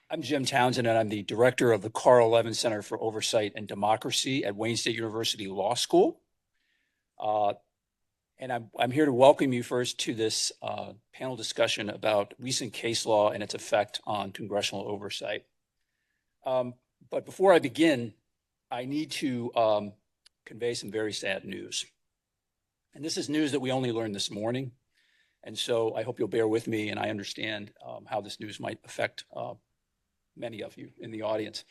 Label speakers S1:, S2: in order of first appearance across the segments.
S1: I'm Jim Townsend, and I'm the director of the Levin Center for Oversight and Democracy at Wayne State University Law School. And I'm here to welcome you first to this panel discussion about recent case law and its effect on congressional oversight. But before I begin, I need to convey some very sad news. And this is news that we only learned this morning. And so I hope you'll bear with me, and I understand how this news might affect many of you in the audience.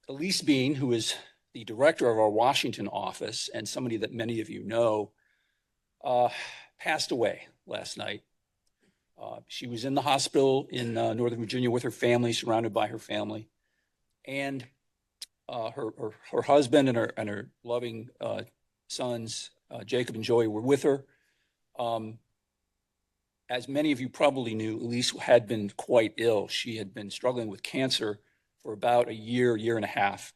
S1: Ellis Bean, who is the director of our Washington office and somebody that many of you know, passed away last night. She was in the hospital in Northern Virginia with her family, surrounded by her family. And her husband and her loving sons, Jacob and Joey, were with her. As many of you probably knew, Ellis had been quite ill. She had been struggling with cancer for about a year and a half.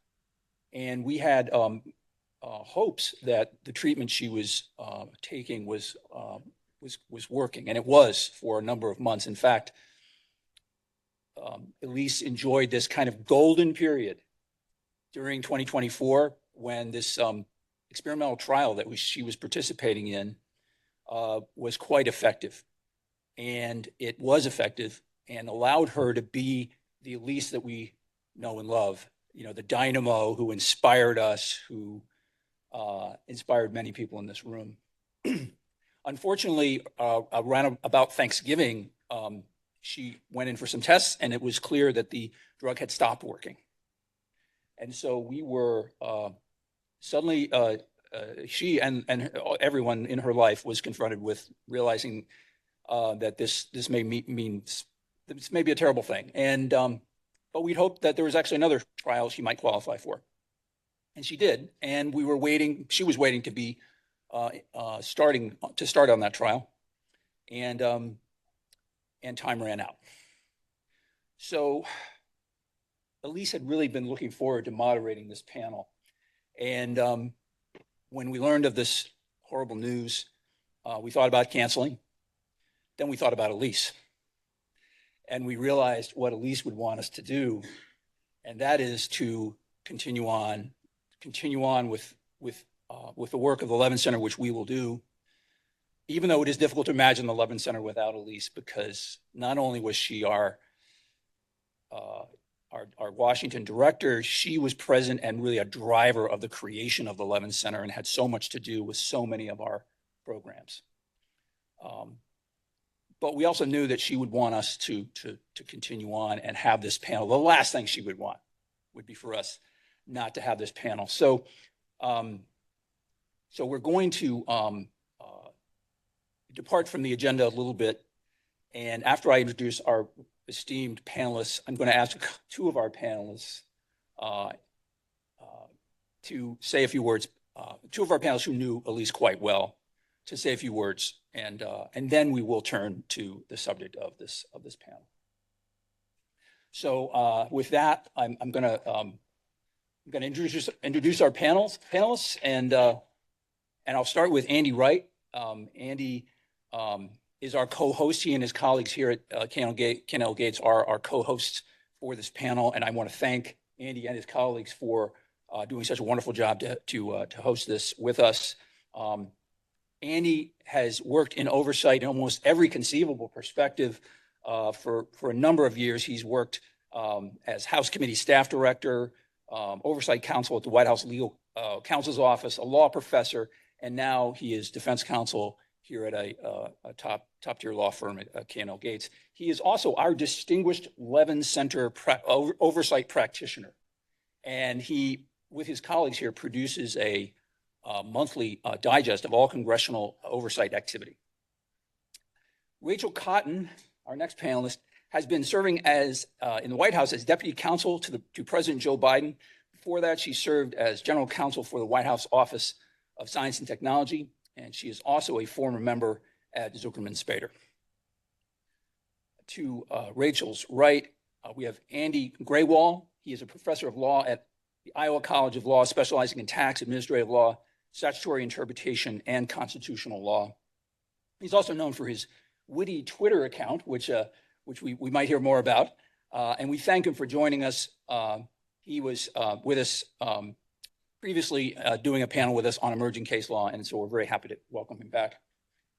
S1: And we had hopes that the treatment she was taking was working, and it was for a number of months. In fact, Ellis enjoyed this kind of golden period during 2024 when this experimental trial that she was participating in was quite effective. And it was effective and allowed her to be the Ellis that we know and love, you know, the dynamo who inspired us, who inspired many people in this room. Unfortunately, around about Thanksgiving, she went in for some tests, and it was clear that the drug had stopped working. And so we were suddenly, she and everyone in her life was confronted with realizing that this may mean this may be a terrible thing. And but we'd hoped that there was actually another trial she might qualify for. And she did. And we were waiting, she was waiting to be start on that trial. And time ran out. So Ellis had really been looking forward to moderating this panel. And when we learned of this horrible news, we thought about canceling. Then we thought about Ellis. And we realized what Ellis would want us to do, and that is to continue on with the work of the Levin Center, which we will do, even though it is difficult to imagine the Levin Center without Ellis, because not only was she our Washington director, she was present and really a driver of the creation of the Levin Center and had so much to do with so many of our programs. But we also knew that she would want us to continue on and have this panel. The last thing she would want would be for us not to have this panel. So, so we're going to depart from the agenda a little bit. And after I introduce our esteemed panelists, I'm going to ask two of our panelists to say a few words. Two of our panelists who knew Ellis quite well, to say a few words, and then we will turn to the subject of this panel. So with that, I'm going to introduce our panelists, and I'll start with Andy Wright. Andy is our co-host. He and his colleagues here at K&L Gates are our co-hosts for this panel, and I want to thank Andy and his colleagues for doing such a wonderful job to host this with us. Andy has worked in oversight in almost every conceivable perspective for a number of years. He's worked as House Committee Staff Director, Oversight Counsel at the White House Legal Counsel's Office, a law professor, and now he is defense counsel here at a top-tier law firm at K&L Gates. He is also our distinguished Levin Center oversight practitioner. And he, with his colleagues here, produces a monthly digest of all congressional oversight activity. Rachel Cotton, our next panelist, has been serving as in the White House as deputy counsel to President Joe Biden. Before that, she served as general counsel for the White House Office of Science and Technology, and she is also a former member at Zuckerman Spaeder. To Rachel's right, we have Andy Grewal. He is a professor of law at the Iowa College of Law, specializing in tax, administrative law, statutory interpretation, and constitutional law. He's also known for his witty Twitter account, which we might hear more about, And we thank him for joining us. He was with us previously doing a panel with us on emerging case law, and so we're very happy to welcome him back.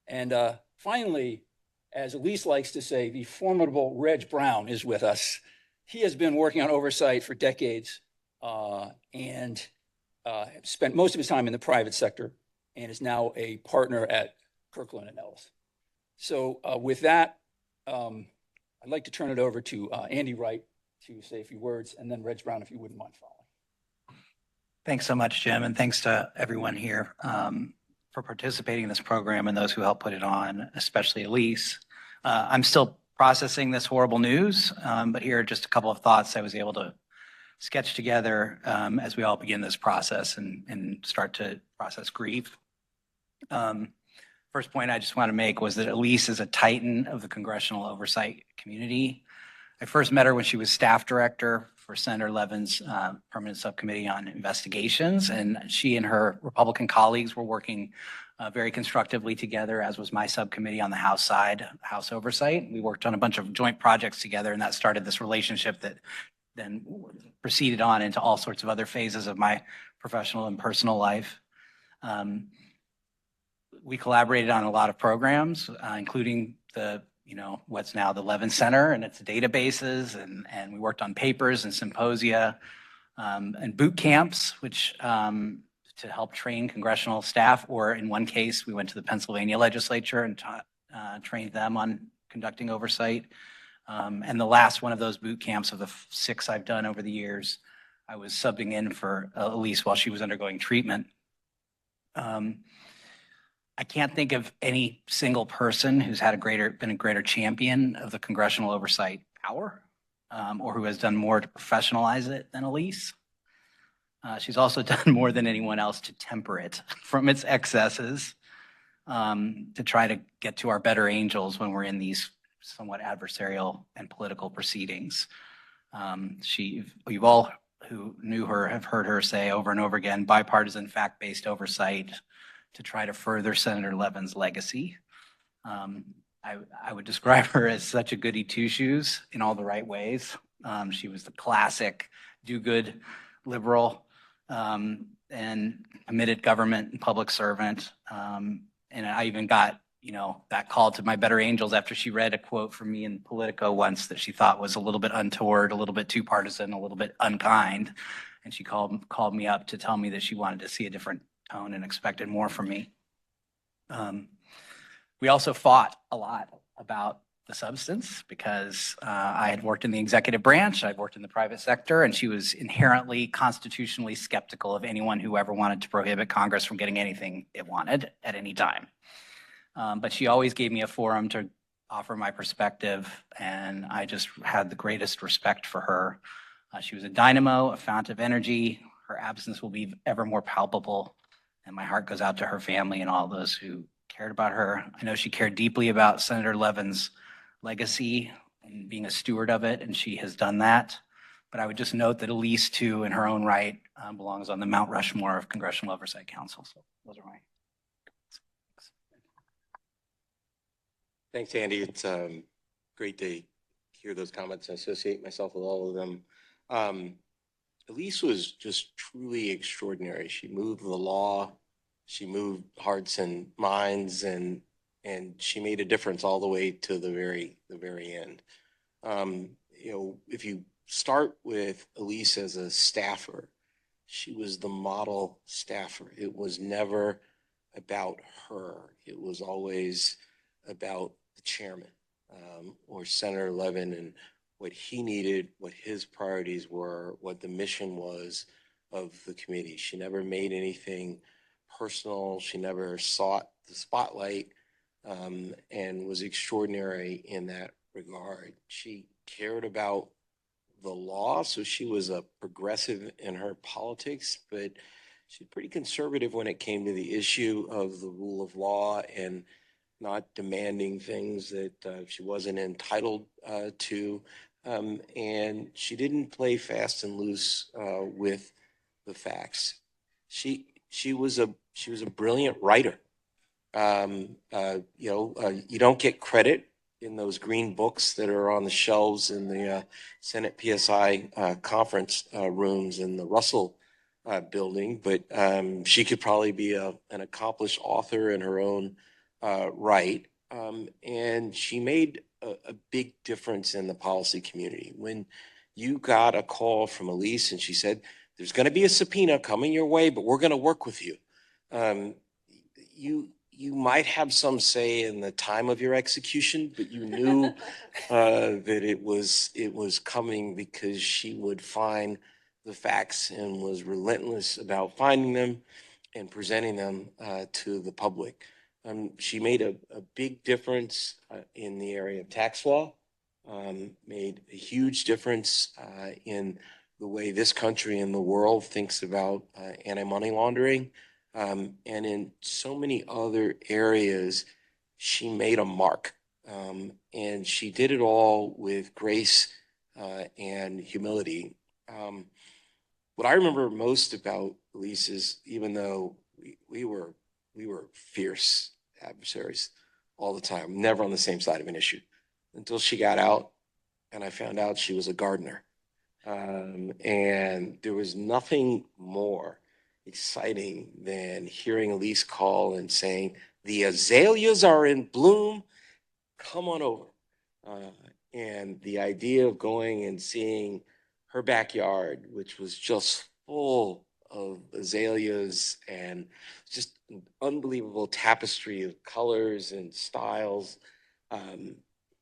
S1: And finally, as Elise likes to say, the formidable Reg Brown is with us. He has been working on oversight for decades and spent most of his time in the private sector and is now a partner at Kirkland and Ellis. So with that, I'd like to turn it over to Andy Wright to say a few words, and then Reg Brown, if you wouldn't mind following.
S2: Thanks so much, Jim, and thanks to everyone here for participating in this program and those who helped put it on, especially Elise. I'm still processing this horrible news, but here are just a couple of thoughts I was able to sketch together as we all begin this process and start to process grief. First point I just want to make was that Elise is a titan of the congressional oversight community. I first met her when she was staff director for Senator Levin's permanent subcommittee on investigations, and she and her Republican colleagues were working very constructively together, as was my subcommittee on the House side, House Oversight. We worked on a bunch of joint projects together, and that started this relationship that then proceeded on into all sorts of other phases of my professional and personal life. We collaborated on a lot of programs, including the, what's now the Levin Center and its databases, and we worked on papers and symposia and boot camps, which to help train congressional staff, or in one case, we went to the Pennsylvania legislature and trained them on conducting oversight. And the last one of those boot camps of the 6 I've done over the years, I was subbing in for Elise while she was undergoing treatment. I can't think of any single person who's been a greater champion of the congressional oversight power, or who has done more to professionalize it than Elise. She's also done more than anyone else to temper it from its excesses, to try to get to our better angels when we're in these somewhat adversarial and political proceedings. You've all who knew her have heard her say over and over again, bipartisan, fact-based oversight to try to further Senator Levin's legacy. I would describe her as such a goody two-shoes in all the right ways. She was the classic do-good liberal and committed government and public servant. And I even got, that call to my better angels after she read a quote from me in Politico once that she thought was a little bit untoward, a little bit too partisan, a little bit unkind. And she called me up to tell me that she wanted to see a different tone and expected more from me. We also fought a lot about the substance because I had worked in the executive branch, I'd worked in the private sector, and she was inherently constitutionally skeptical of anyone who ever wanted to prohibit Congress from getting anything it wanted at any time. But she always gave me a forum to offer my perspective, and I just had the greatest respect for her. She was a dynamo, a fount of energy. Her absence will be ever more palpable, and my heart goes out to her family and all those who cared about her. I know she cared deeply about Senator Levin's legacy and being a steward of it, and she has done that. But I would just note that Elise, too, in her own right, belongs on the Mount Rushmore of Congressional Oversight Council. So those are my comments.
S3: Thanks, Andy. It's great to hear those comments and associate myself with all of them. Elise was just truly extraordinary. She moved the law, she moved hearts and minds, and she made a difference all the way to the very end. If you start with Elise as a staffer, she was the model staffer. It was never about her. It was always about the chairman or Senator Levin and what he needed, what his priorities were, what the mission was of the committee. She never made anything personal. She never sought the spotlight, and was extraordinary in that regard. She cared about the law, so she was a progressive in her politics, but she's pretty conservative when it came to the issue of the rule of law and not demanding things that she wasn't entitled to. And she didn't play fast and loose with the facts. She was a brilliant writer. You don't get credit in those green books that are on the shelves in the Senate PSI conference rooms in the Russell building, but she could probably be an accomplished author in her own right. And she made a big difference in the policy community. When you got a call from Ellis and she said, there's going to be a subpoena coming your way, but we're going to work with you. You might have some say in the time of your execution, but you knew that it was coming because she would find the facts and was relentless about finding them and presenting them to the public. She made a big difference in the area of tax law, made a huge difference in the way this country and the world thinks about anti-money laundering. And in so many other areas, she made a mark. And she did it all with grace and humility. What I remember most about Ellis is, even though we were fierce adversaries all the time, never on the same side of an issue, until she got out and I found out she was a gardener. And there was nothing more exciting than hearing Ellis call and saying, the azaleas are in bloom, come on over. And the idea of going and seeing her backyard, which was just full of azaleas and just an unbelievable tapestry of colors and styles,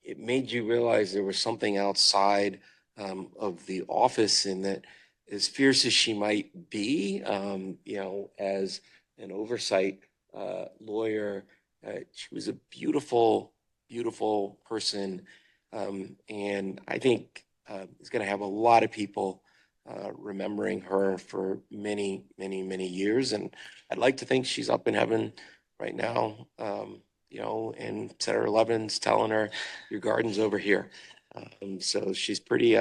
S3: it made you realize there was something outside of the office, and that as fierce as she might be, as an oversight lawyer, she was a beautiful, beautiful person. And I think is going to have a lot of people remembering her for many, many, many years. And I'd like to think she's up in heaven right now, and Senator Levin's telling her, your garden's over here. So she's pretty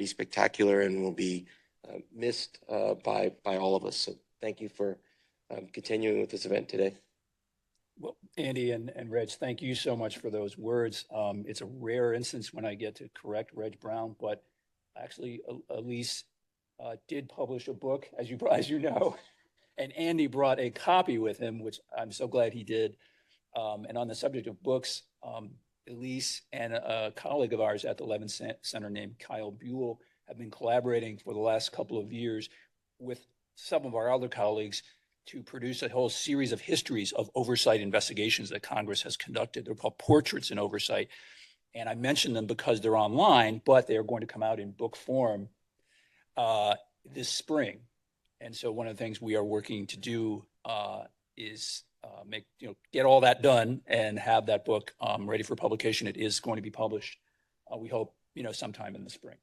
S3: spectacular and will be missed by all of us. So thank you for continuing with this event today.
S1: Well, Andy and Reg, thank you so much for those words. It's a rare instance when I get to correct Reg Brown, but actually Ellis did publish a book, as you know, and Andy brought a copy with him, which I'm so glad he did. And on the subject of books, Ellis and a colleague of ours at the Levin Center named Grewal have been collaborating for the last couple of years with some of our other colleagues to produce a whole series of histories of oversight investigations that Congress has conducted. They're called Portraits in Oversight. And I mention them because they're online, but they are going to come out in book form this spring. And so one of the things we are working to do is get all that done and have that book ready for publication. It is going to be published, we hope, sometime in the spring.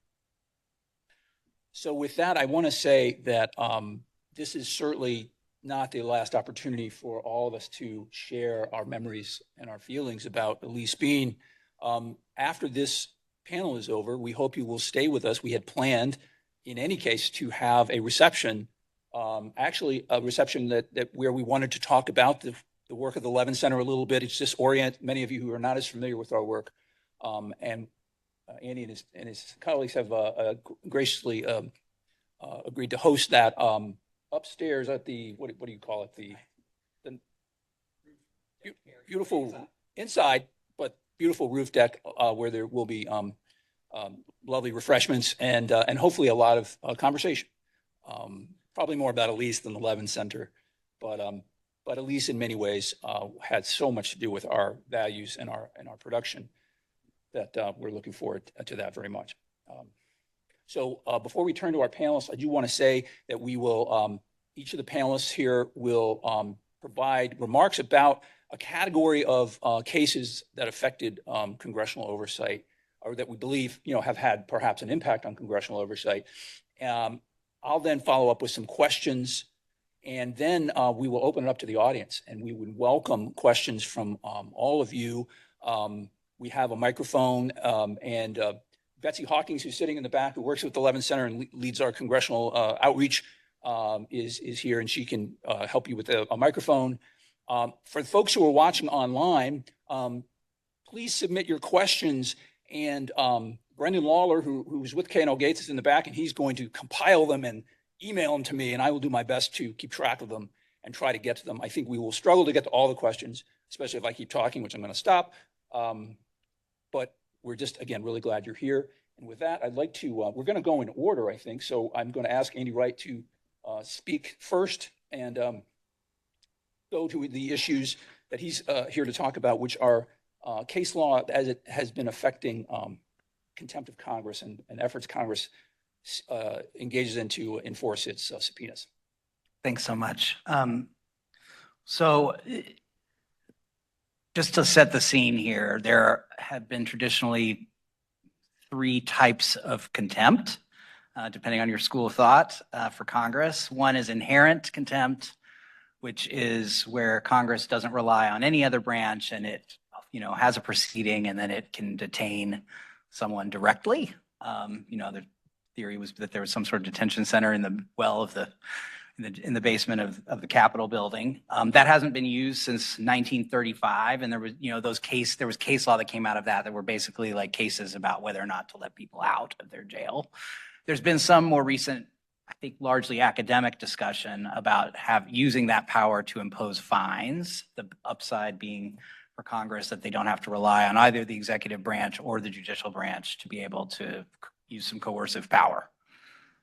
S1: So with that, I want to say that this is certainly not the last opportunity for all of us to share our memories and our feelings about Ellis Bean. After this panel is over, we hope you will stay with us. We had planned, in any case, to have a reception, actually a reception that where we wanted to talk about the work of the Levin Center a little bit. It's just orient many of you who are not as familiar with our work. And Andy and his colleagues have graciously agreed to host that upstairs at the, what do you call it? The beautiful inside, but beautiful roof deck where there will be lovely refreshments and hopefully a lot of conversation. Probably more about Ellis than the Levin Center, but Ellis in many ways had so much to do with our values and our production that we're looking forward to that very much. So before we turn to our panelists, I do want to say that we will, each of the panelists here will provide remarks about a category of cases that affected congressional oversight, or that we believe, have had perhaps an impact on congressional oversight. I'll then follow up with some questions, and then we will open it up to the audience, and we would welcome questions from all of you. We have a microphone, and Betsy Hawkins, who's sitting in the back, who works with the Levin Center and leads our congressional outreach, is here, and she can help you with a microphone. For the folks who are watching online, please submit your questions. And Brendan Lawler, who's with K&L Gates, is in the back, and he's going to compile them and email them to me, and I will do my best to keep track of them and try to get to them. I think we will struggle to get to all the questions, especially if I keep talking, which I'm going to stop. But we're just, again, really glad you're here. And with that, I'd like to, we're going to go in order, I think. So I'm going to ask Andy Wright to speak first and go to the issues that he's here to talk about, which are case law as it has been affecting contempt of Congress and efforts Congress engages in to enforce its subpoenas.
S2: Thanks so much. So just to set the scene here, there have been traditionally 3 types of contempt, depending on your school of thought, for Congress. One is inherent contempt, which is where Congress doesn't rely on any other branch, and it, has a proceeding, and then it can detain someone directly. The theory was that there was some sort of detention center in the well of in the basement of the Capitol building. That hasn't been used since 1935, and there was, there was case law that came out of that were basically like cases about whether or not to let people out of their jail. There's been some more recent, I think, largely academic discussion about using that power to impose fines. The upside being for Congress that they don't have to rely on either the executive branch or the judicial branch to be able to use some coercive power.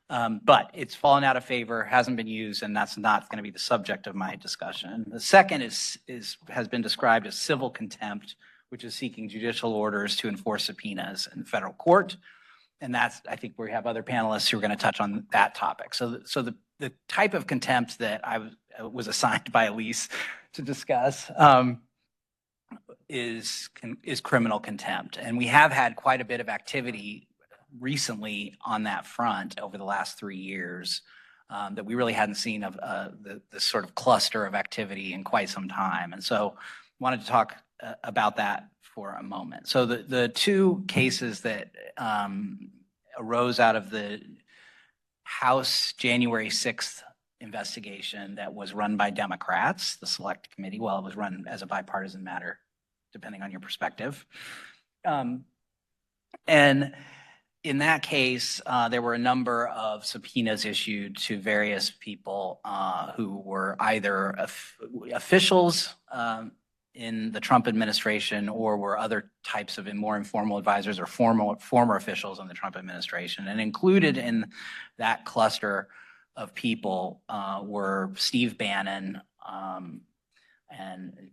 S2: But it's fallen out of favor, hasn't been used, and that's not going to be the subject of my discussion. The second has been described as civil contempt, which is seeking judicial orders to enforce subpoenas in federal court. And that's, I think we have other panelists who are going to touch on that topic. So the type of contempt that I was assigned by Ellis to discuss is criminal contempt. And we have had quite a bit of activity recently on that front over the last 3 years that we really hadn't seen of this sort of cluster of activity in quite some time. And so wanted to talk about that for a moment. So the 2 cases that arose out of the House January 6th investigation that was run by Democrats, the Select Committee, well, it was run as a bipartisan matter, depending on your perspective. And in that case, there were a number of subpoenas issued to various people who were either officials in the Trump administration or were other types of more informal advisors or former officials in the Trump administration. And included in that cluster of people were Steve Bannon, and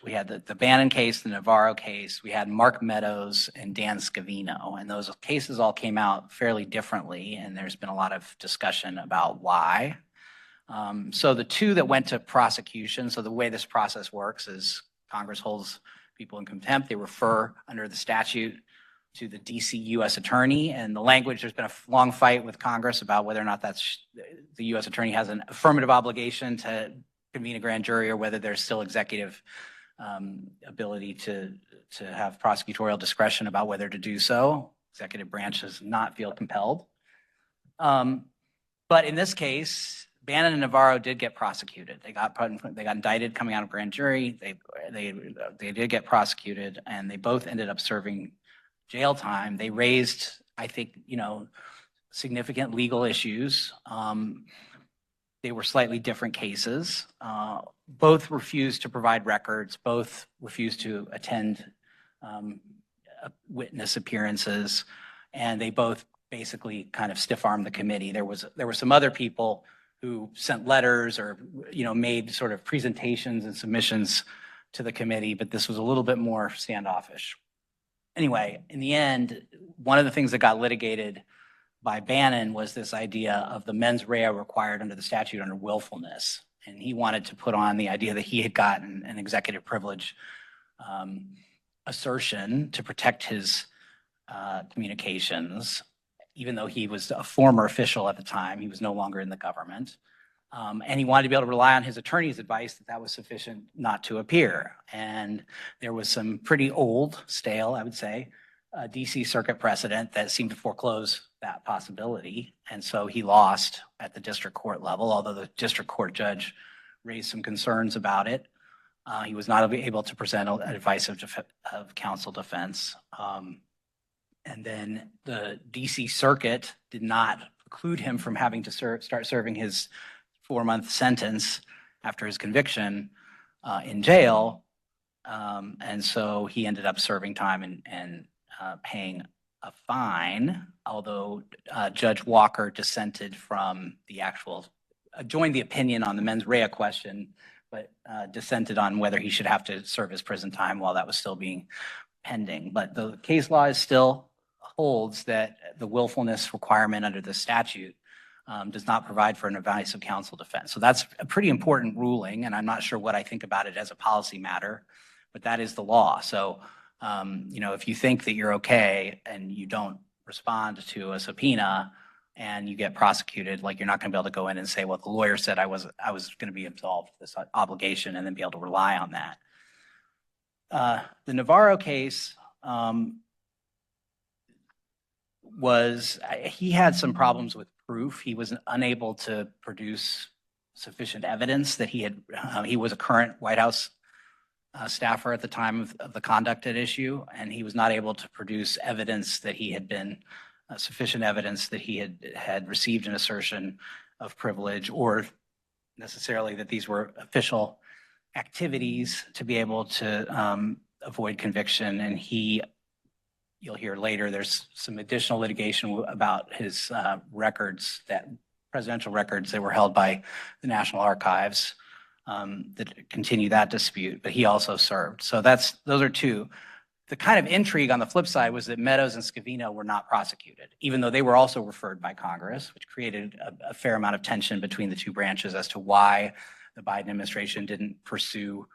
S2: we had the Bannon case, the Navarro case, we had Mark Meadows and Dan Scavino, and those cases all came out fairly differently, and there's been a lot of discussion about why. So the 2 that went to prosecution, so the way this process works is Congress holds people in contempt, they refer under the statute to the DC U.S. Attorney, and the language, there's been a long fight with Congress about whether or not the U.S. Attorney has an affirmative obligation to convene a grand jury or whether there's still executive ability to have prosecutorial discretion about whether to do so. Executive branch does not feel compelled. But in this case, Bannon and Navarro did get prosecuted. They got indicted coming out of grand jury. They did get prosecuted, and they both ended up serving jail time. They raised, I think, significant legal issues. They were slightly different cases. Both refused to provide records. Both refused to attend witness appearances, and they both basically kind of stiff-armed the committee. There were some other people who sent letters or made sort of presentations and submissions to the committee, but this was a little bit more standoffish. Anyway, in the end, one of the things that got litigated by Bannon was this idea of the mens rea required under the statute under willfulness. And he wanted to put on the idea that he had gotten an executive privilege assertion to protect his communications, even though he was a former official at the time. He was no longer in the government. And he wanted to be able to rely on his attorney's advice that was sufficient not to appear. And there was some pretty old, stale, I would say, DC circuit precedent that seemed to foreclose that possibility. And so he lost at the district court level, although the district court judge raised some concerns about it. He was not able to present an advice of counsel defense. And then the DC Circuit did not preclude him from having to start serving his 4-month sentence after his conviction in jail. And so he ended up serving time and paying a fine, although Judge Walker dissented from the actual, joined the opinion on the mens rea question, but dissented on whether he should have to serve his prison time while that was still being pending. But the case law still holds that the willfulness requirement under the statute does not provide for an advice of counsel defense. So that's a pretty important ruling, and I'm not sure what I think about it as a policy matter, but that is the law. So, you know, if you think that you're okay and you don't respond to a subpoena and you get prosecuted, like you're not going to be able to go in and say, well, the lawyer said I was going to be absolved of this obligation and then be able to rely on that. The Navarro case he had some problems with proof. He was unable to produce sufficient evidence that he was a current White House staffer at the time of the conduct at issue, and he was not able to produce evidence that he had been sufficient evidence that he had received an assertion of privilege, or necessarily that these were official activities to be able to avoid conviction. And you'll hear later, there's some additional litigation about his presidential records that were held by the National Archives that continue that dispute, but he also served. So those are two. The kind of intrigue on the flip side was that Meadows and Scavino were not prosecuted, even though they were also referred by Congress, which created a fair amount of tension between the two branches as to why the Biden administration didn't pursue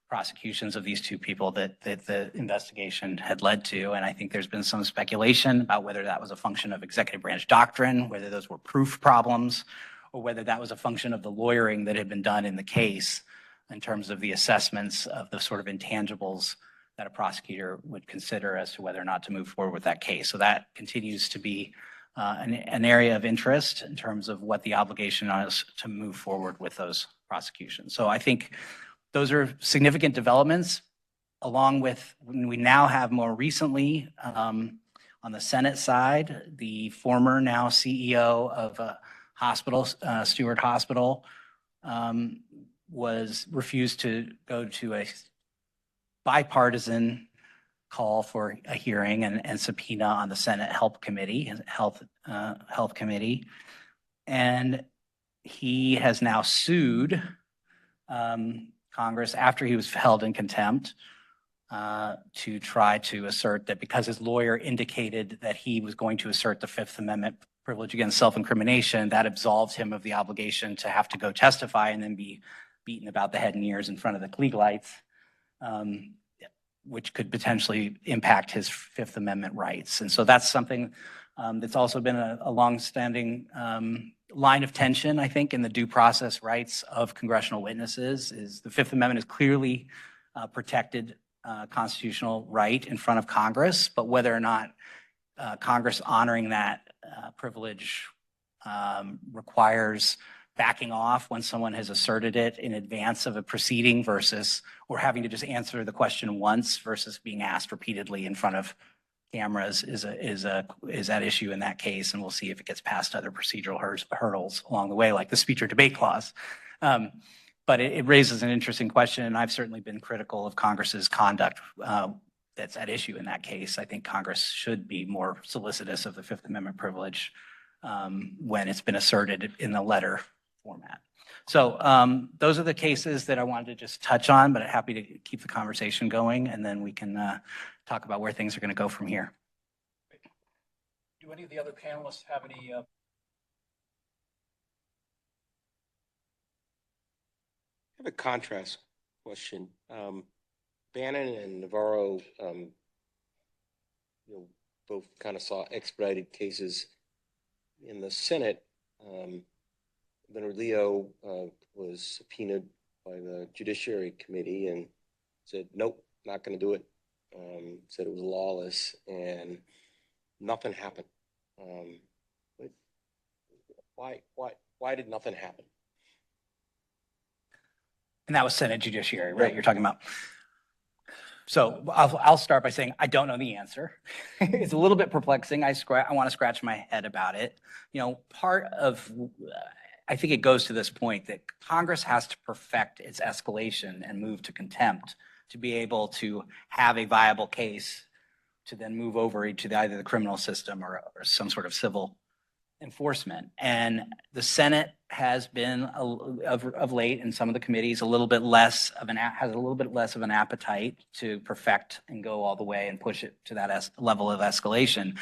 S2: prosecutions of these two people that the investigation had led to. And I think there's been some speculation about whether that was a function of executive branch doctrine, whether those were proof problems, or whether that was a function of the lawyering that had been done in the case in terms of the assessments of the sort of intangibles that a prosecutor would consider as to whether or not to move forward with that case. So that continues to be an area of interest in terms of what the obligation is to move forward with those prosecutions. So I think those are significant developments, along with we now have more recently on the Senate side, the former now CEO of a hospital, Stewart Hospital, refused to go to a bipartisan call for a hearing and subpoena on the Senate Health Committee, and he has now sued Congress after he was held in contempt to try to assert that because his lawyer indicated that he was going to assert the Fifth Amendment privilege against self-incrimination, that absolves him of the obligation to have to go testify and then be beaten about the head and ears in front of the Klieg lights, which could potentially impact his Fifth Amendment rights. And so that's something that's also been a longstanding line of tension, I think, in the due process rights of congressional witnesses. Is the Fifth Amendment is clearly protected constitutional right in front of Congress, but whether or not Congress honoring that privilege requires backing off when someone has asserted it in advance of a proceeding or having to just answer the question once versus being asked repeatedly in front of cameras is at issue in that case. And we'll see if it gets past other procedural hurdles along the way, like the speech or debate clause. But it raises an interesting question, and I've certainly been critical of Congress's conduct that's at issue in that case. I think Congress should be more solicitous of the Fifth Amendment privilege when it's been asserted in the letter format. So those are the cases that I wanted to just touch on, but I'm happy to keep the conversation going, and then we can talk about where things are going to go from here.
S1: Do any of the other panelists have any?
S3: I have a contrast question. Bannon and Navarro, both kind of saw expedited cases in the Senate. Bernard-Leo was subpoenaed by the Judiciary Committee and said, nope, not going to do it. Said it was lawless, and nothing happened. Why did nothing happen?
S2: And that was Senate Judiciary, right? You're talking about. So I'll start by saying I don't know the answer. It's a little bit perplexing. I want to scratch my head about it. You know, I think it goes to this point that Congress has to perfect its escalation and move to contempt to be able to have a viable case to then move over to either the criminal system or some sort of civil enforcement. And the Senate has been of late in some of the committees has a little bit less of an appetite to perfect and go all the way and push it to that level of escalation.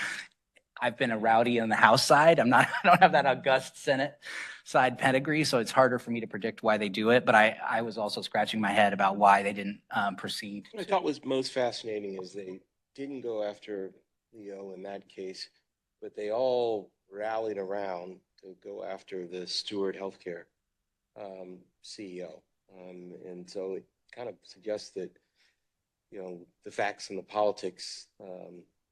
S2: I've been a rowdy on the House side. I don't have that august Senate side pedigree, so it's harder for me to predict why they do it. But I was also scratching my head about why they didn't proceed.
S3: What I thought was most fascinating is they didn't go after Leo in that case, but they all rallied around to go after the Steward Healthcare CEO. And so it kind of suggests that, you know, the facts and the politics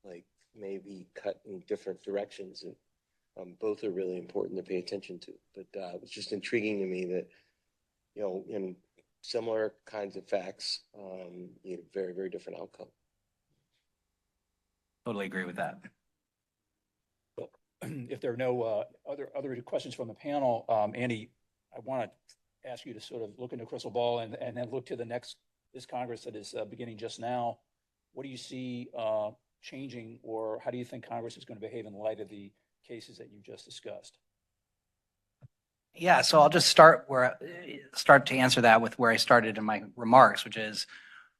S3: like maybe cut in different directions, and both are really important to pay attention to. But it was just intriguing to me that, you know, in similar kinds of facts, you had a very, very different outcome.
S2: Totally agree with that.
S1: If there are no other questions from the panel, Andy, I want to ask you to sort of look into a crystal ball and then look to this Congress that is beginning just now. What do you see changing, or how do you think Congress is going to behave in light of the cases that you just discussed?
S2: Yeah, so I'll just start to answer that with where I started in my remarks, which is,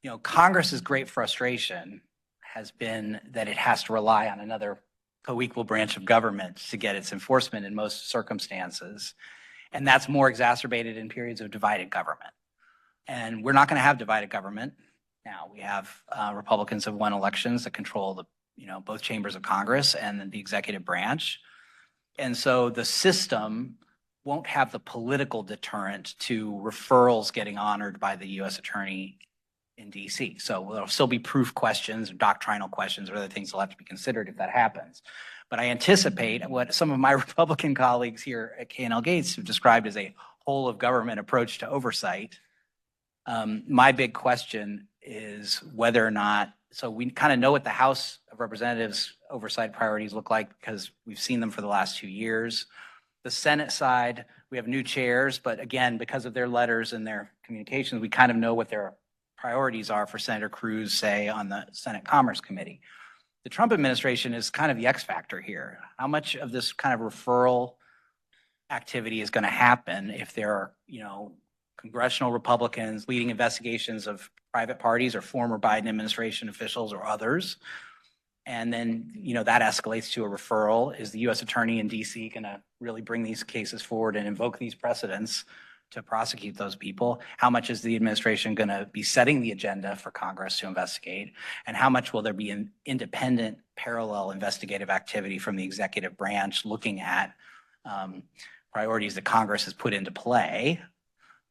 S2: you know, Congress's great frustration has been that it has to rely on another co-equal branch of government to get its enforcement in most circumstances. And that's more exacerbated in periods of divided government. And we're not going to have divided government now. We have Republicans have won elections that control the, you know, both chambers of Congress and the executive branch. And so the system won't have the political deterrent to referrals getting honored by the U.S. attorney in DC. So there'll still be proof questions, doctrinal questions, or other things that'll have to be considered if that happens. But I anticipate what some of my Republican colleagues here at K&L Gates have described as a whole of government approach to oversight. My big question is whether or not, so we kind of know what the House of Representatives oversight priorities look like because we've seen them for the last 2 years. The Senate side, we have new chairs, but again, because of their letters and their communications, we kind of know what their priorities are for Senator Cruz, say, on the Senate Commerce Committee. The Trump administration is kind of the X factor here. How much of this kind of referral activity is going to happen if there are, you know, congressional Republicans leading investigations of private parties or former Biden administration officials or others? And then, you know, that escalates to a referral. Is the U.S. attorney in D.C. going to really bring these cases forward and invoke these precedents to prosecute those people? How much is the administration going to be setting the agenda for Congress to investigate? And how much will there be an independent parallel investigative activity from the executive branch looking at priorities that Congress has put into play?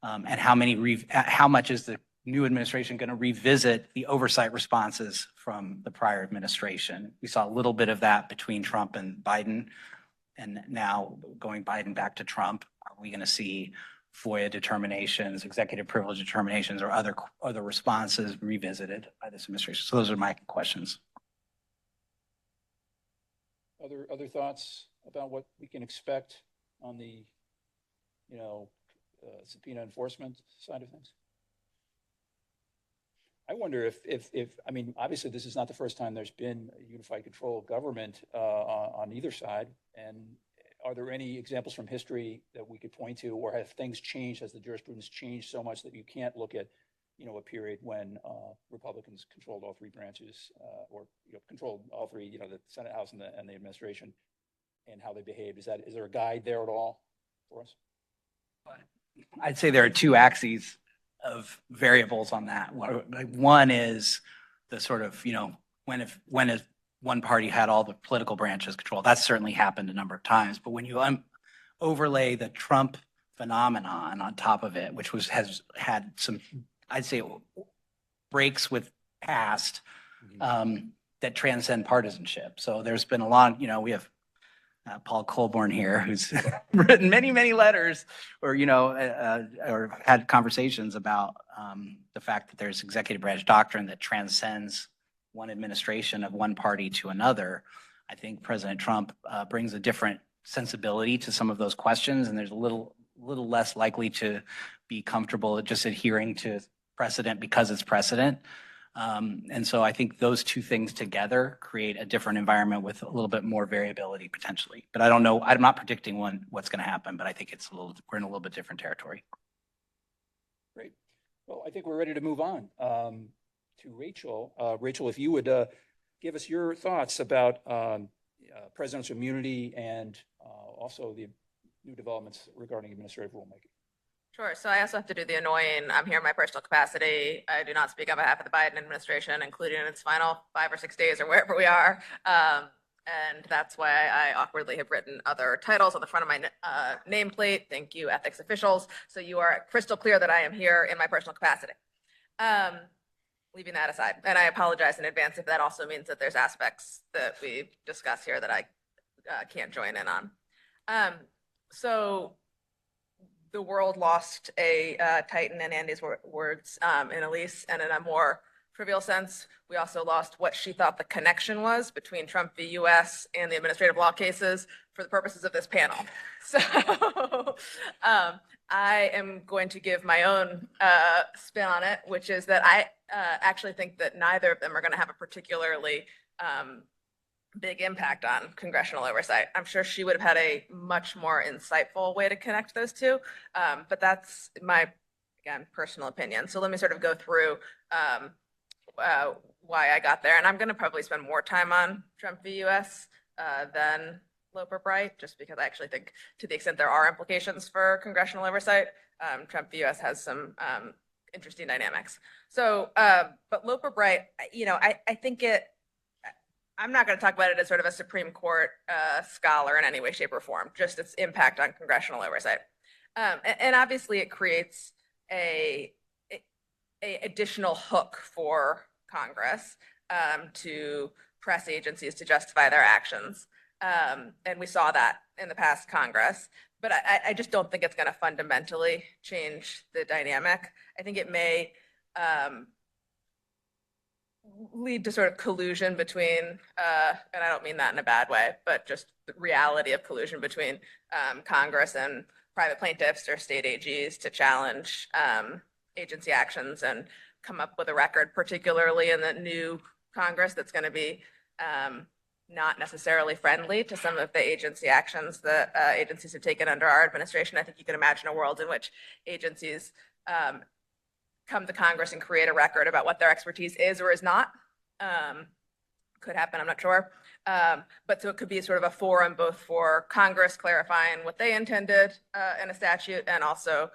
S2: And how much is the new administration going to revisit the oversight responses from the prior administration? We saw a little bit of that between Trump and Biden, and now going Biden back to Trump. Are we going to see FOIA determinations, executive privilege determinations, or other responses revisited by this administration? So those are my questions.
S1: Other thoughts about what we can expect on the, you know, subpoena enforcement side of things? I wonder if I mean, obviously this is not the first time there's been a unified control of government on either side. And are there any examples from history that we could point to, or have things changed? Has the jurisprudence changed so much that you can't look at, you know, a period when Republicans controlled all three branches, or, you know, controlled all three, you know, the Senate, House, and the administration, and how they behaved? Is there a guide there at all for us?
S2: I'd say there are two axes of variables on that. One is the sort of, you know, when if one party had all the political branches controlled. That's certainly happened a number of times. But when you overlay the Trump phenomenon on top of it, which has had some, I'd say, breaks with past that transcend partisanship. So there's been a lot, you know, we have Paul Colborn here, who's written many, many letters or, or had conversations about the fact that there's executive branch doctrine that transcends one administration of one party to another. I think President Trump brings a different sensibility to some of those questions, and there's a little less likely to be comfortable just adhering to precedent because it's precedent. And so I think those two things together create a different environment with a little bit more variability potentially. But I don't know, I'm not predicting what's going to happen, but I think we're in a little bit different territory.
S1: Great. Well, I think we're ready to move on to Rachel. Rachel, if you would give us your thoughts about presidential immunity and also the new developments regarding administrative rulemaking.
S4: Sure. So I also have to do the annoying, I'm here in my personal capacity. I do not speak on behalf of the Biden administration, including in its final 5 or 6 days or wherever we are. And that's why I awkwardly have written other titles on the front of my nameplate. Thank you, ethics officials. So you are crystal clear that I am here in my personal capacity. Leaving that aside, and I apologize in advance if that also means that there's aspects that we discuss here that I can't join in on. So the world lost a titan, in Andy's words, in Ellis, and in a more trivial sense, we also lost what she thought the connection was between Trump v. US and the administrative law cases for the purposes of this panel. So I am going to give my own spin on it, which is that I actually think that neither of them are going to have a particularly big impact on congressional oversight. I'm sure she would have had a much more insightful way to connect those two, but that's my, again, personal opinion. So let me sort of go through why I got there. And I'm going to probably spend more time on Trump v. US than Loper-Bright, just because I actually think to the extent there are implications for congressional oversight, Trump v. US has some interesting dynamics. So, but Loper-Bright, I think I'm not going to talk about it as sort of a Supreme Court scholar in any way, shape, or form, just its impact on congressional oversight. And obviously it creates a additional hook for Congress to press agencies to justify their actions. And we saw that in the past Congress, but I just don't think it's going to fundamentally change the dynamic. I think it may lead to sort of collusion between, and I don't mean that in a bad way, but just the reality of collusion between Congress and private plaintiffs or state AGs to challenge agency actions and come up with a record, particularly in the new Congress that's going to be not necessarily friendly to some of the agency actions that agencies have taken under our administration. I think you can imagine a world in which agencies come to Congress and create a record about what their expertise is or is not. Could happen, I'm not sure. But so it could be sort of a forum both for Congress clarifying what they intended in a statute and also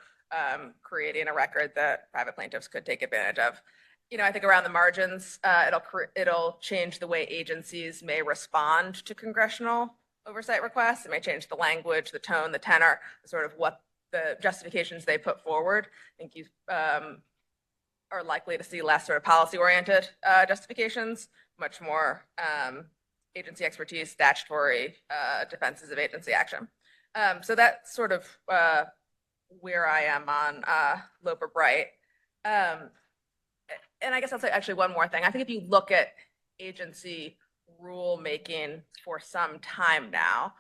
S4: creating a record that private plaintiffs could take advantage of. I think around the margins, it'll change the way agencies may respond to congressional oversight requests. It may change the language, the tone, the tenor, sort of what the justifications they put forward. I think you are likely to see less sort of policy-oriented justifications, much more agency expertise, statutory defenses of agency action. So that's sort of where I am on Loper-Bright. And I guess I'll say actually one more thing. I think if you look at agency rulemaking for some time now,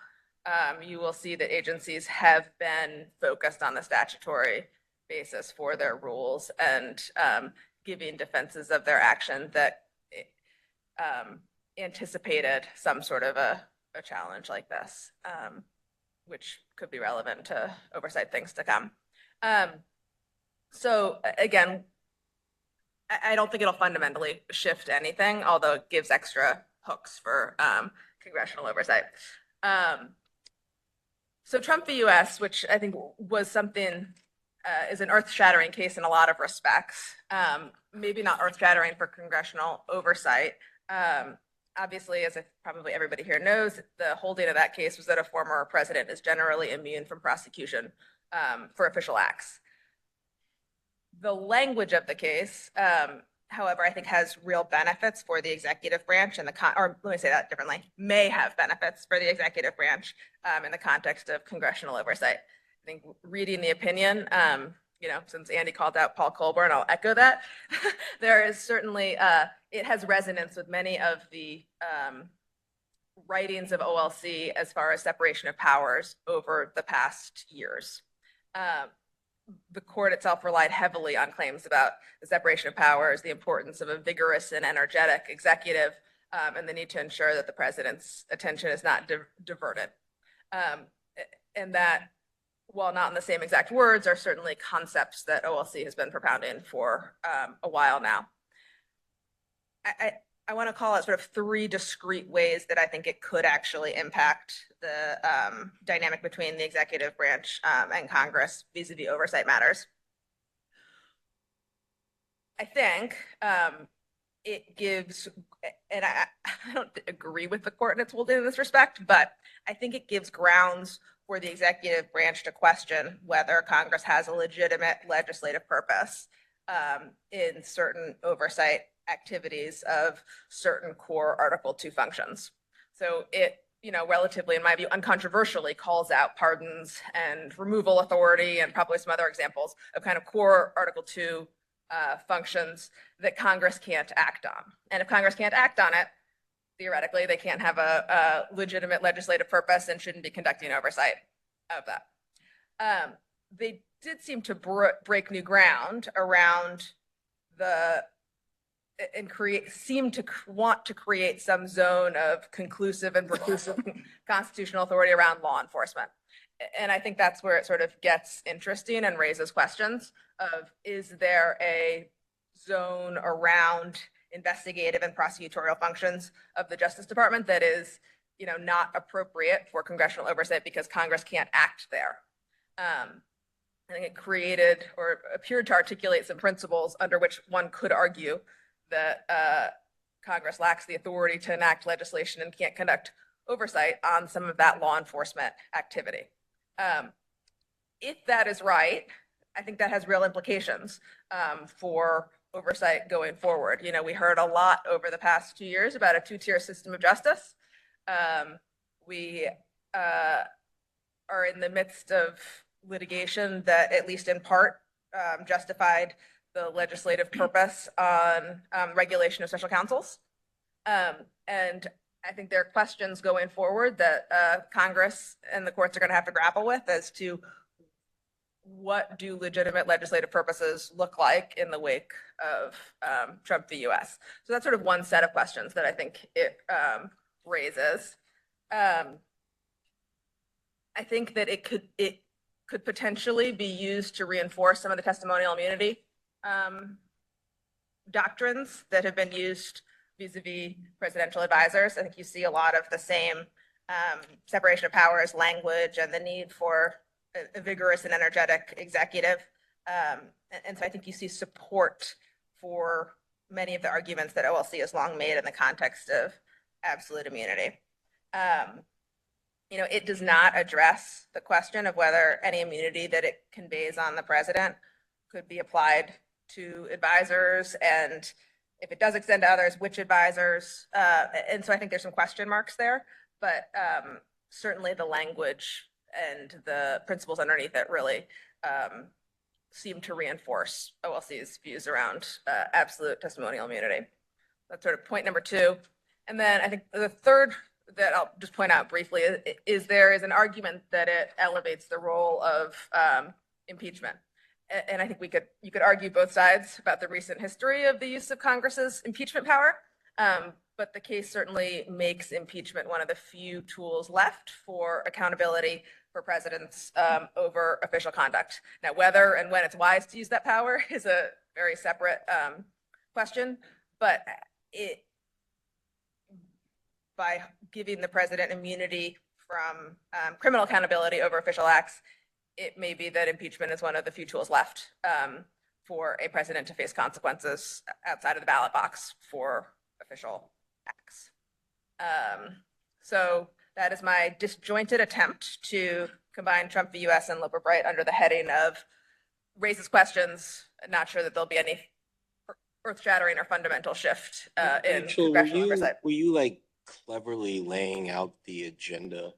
S4: you will see that agencies have been focused on the statutory basis for their rules and giving defenses of their action that anticipated some sort of a challenge like this, which could be relevant to oversight things to come. So again, I don't think it'll fundamentally shift anything, although it gives extra hooks for congressional oversight. So Trump v. US, which I think was something, is an earth-shattering case in a lot of respects. Maybe not earth-shattering for congressional oversight. Obviously, as probably everybody here knows, the holding of that case was that a former president is generally immune from prosecution for official acts. The language of the case however, I think has real benefits for the executive branch and or let me say that differently, may have benefits for the executive branch in the context of congressional oversight. I think reading the opinion, since Andy called out Paul Colborn, I'll echo that. There is certainly, it has resonance with many of the writings of OLC as far as separation of powers over the past years. The court itself relied heavily on claims about the separation of powers, the importance of a vigorous and energetic executive, and the need to ensure that the president's attention is not diverted. And that, while not in the same exact words, are certainly concepts that OLC has been propounding for a while now. I want to call out sort of three discrete ways that I think it could actually impact the dynamic between the executive branch and Congress vis-a-vis oversight matters. I think it gives, and I don't agree with the court in its holding in this respect, but I think it gives grounds for the executive branch to question whether Congress has a legitimate legislative purpose in certain oversight activities of certain core Article 2 functions. So it, relatively, in my view, uncontroversially calls out pardons and removal authority and probably some other examples of kind of core Article 2 functions that Congress can't act on. And if Congress can't act on it, theoretically, they can't have a legitimate legislative purpose and shouldn't be conducting oversight of that. They did seem to break new ground around seem to want to create some zone of conclusive and preclusive constitutional authority around law enforcement. And I think that's where it sort of gets interesting and raises questions of, is there a zone around investigative and prosecutorial functions of the Justice Department that is, not appropriate for congressional oversight because Congress can't act there? I think it created or appeared to articulate some principles under which one could argue that Congress lacks the authority to enact legislation and can't conduct oversight on some of that law enforcement activity. If that is right, I think that has real implications for oversight going forward. We heard a lot over the past 2 years about a two-tier system of justice. We are in the midst of litigation that, at least in part, justified the legislative purpose on regulation of special counsels. And I think there are questions going forward that Congress and the courts are going to have to grapple with as to what do legitimate legislative purposes look like in the wake of Trump v. US. So that's sort of one set of questions that I think it raises. I think that it could potentially be used to reinforce some of the testimonial immunity doctrines that have been used vis-a-vis presidential advisors. I think you see a lot of the same separation of powers language and the need for a vigorous and energetic executive. And so I think you see support for many of the arguments that OLC has long made in the context of absolute immunity. It does not address the question of whether any immunity that it conveys on the president could be applied to advisors, and if it does extend to others, which advisors. And so I think there's some question marks there, but certainly the language and the principles underneath it really seem to reinforce OLC's views around absolute testimonial immunity. That's sort of point number two. And then I think the third that I'll just point out briefly is there is an argument that it elevates the role of impeachment. And I think you could argue both sides about the recent history of the use of Congress's impeachment power. But the case certainly makes impeachment one of the few tools left for accountability for presidents over official conduct. Now, whether and when it's wise to use that power is a very separate question, but by giving the president immunity from criminal accountability over official acts, it may be that impeachment is one of the few tools left for a president to face consequences outside of the ballot box for official acts. So that is my disjointed attempt to combine Trump v. US and Wright under the heading of raises questions. Not sure that there'll be any earth-shattering or fundamental shift in
S3: Rachel,
S4: congressional oversight.
S3: were you like cleverly laying out the agenda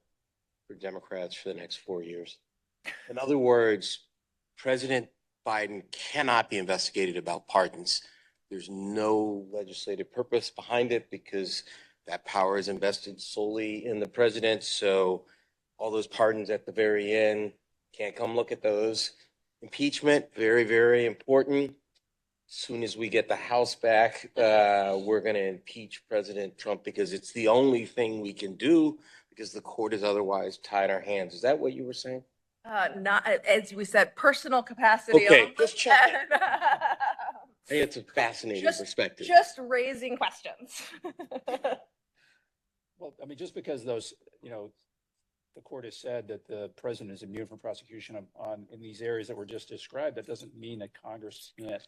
S3: for Democrats for the next 4 years? In other words, President Biden cannot be investigated about pardons. There's no legislative purpose behind it because that power is invested solely in the president. So all those pardons at the very end, can't come look at those. Impeachment, very, very important. As soon as we get the House back, we're going to impeach President Trump because it's the only thing we can do because the court has otherwise tied our hands. Is that what you were saying?
S4: Not, as we said, personal capacity.
S3: Okay,
S4: only.
S3: just checking. Hey, it's a fascinating perspective.
S4: Just raising questions.
S1: Well, I mean, just because those, the court has said that the president is immune from prosecution in these areas that were just described, that doesn't mean that Congress can't,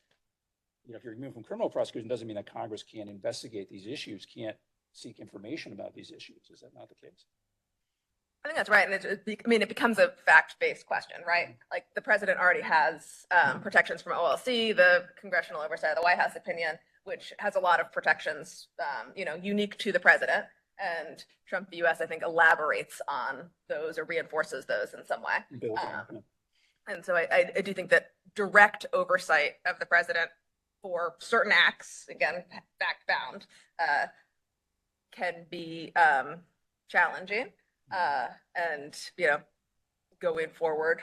S1: if you're immune from criminal prosecution, doesn't mean that Congress can't investigate these issues, can't seek information about these issues. Is that not the case?
S4: I think that's right. And it becomes a fact-based question, right? Like the president already has protections from OLC, the congressional oversight of the White House opinion, which has a lot of protections, unique to the president. And Trump v. US, I think, elaborates on those or reinforces those in some way. And so I do think that direct oversight of the president for certain acts, again, fact-bound, can be challenging. And, going forward,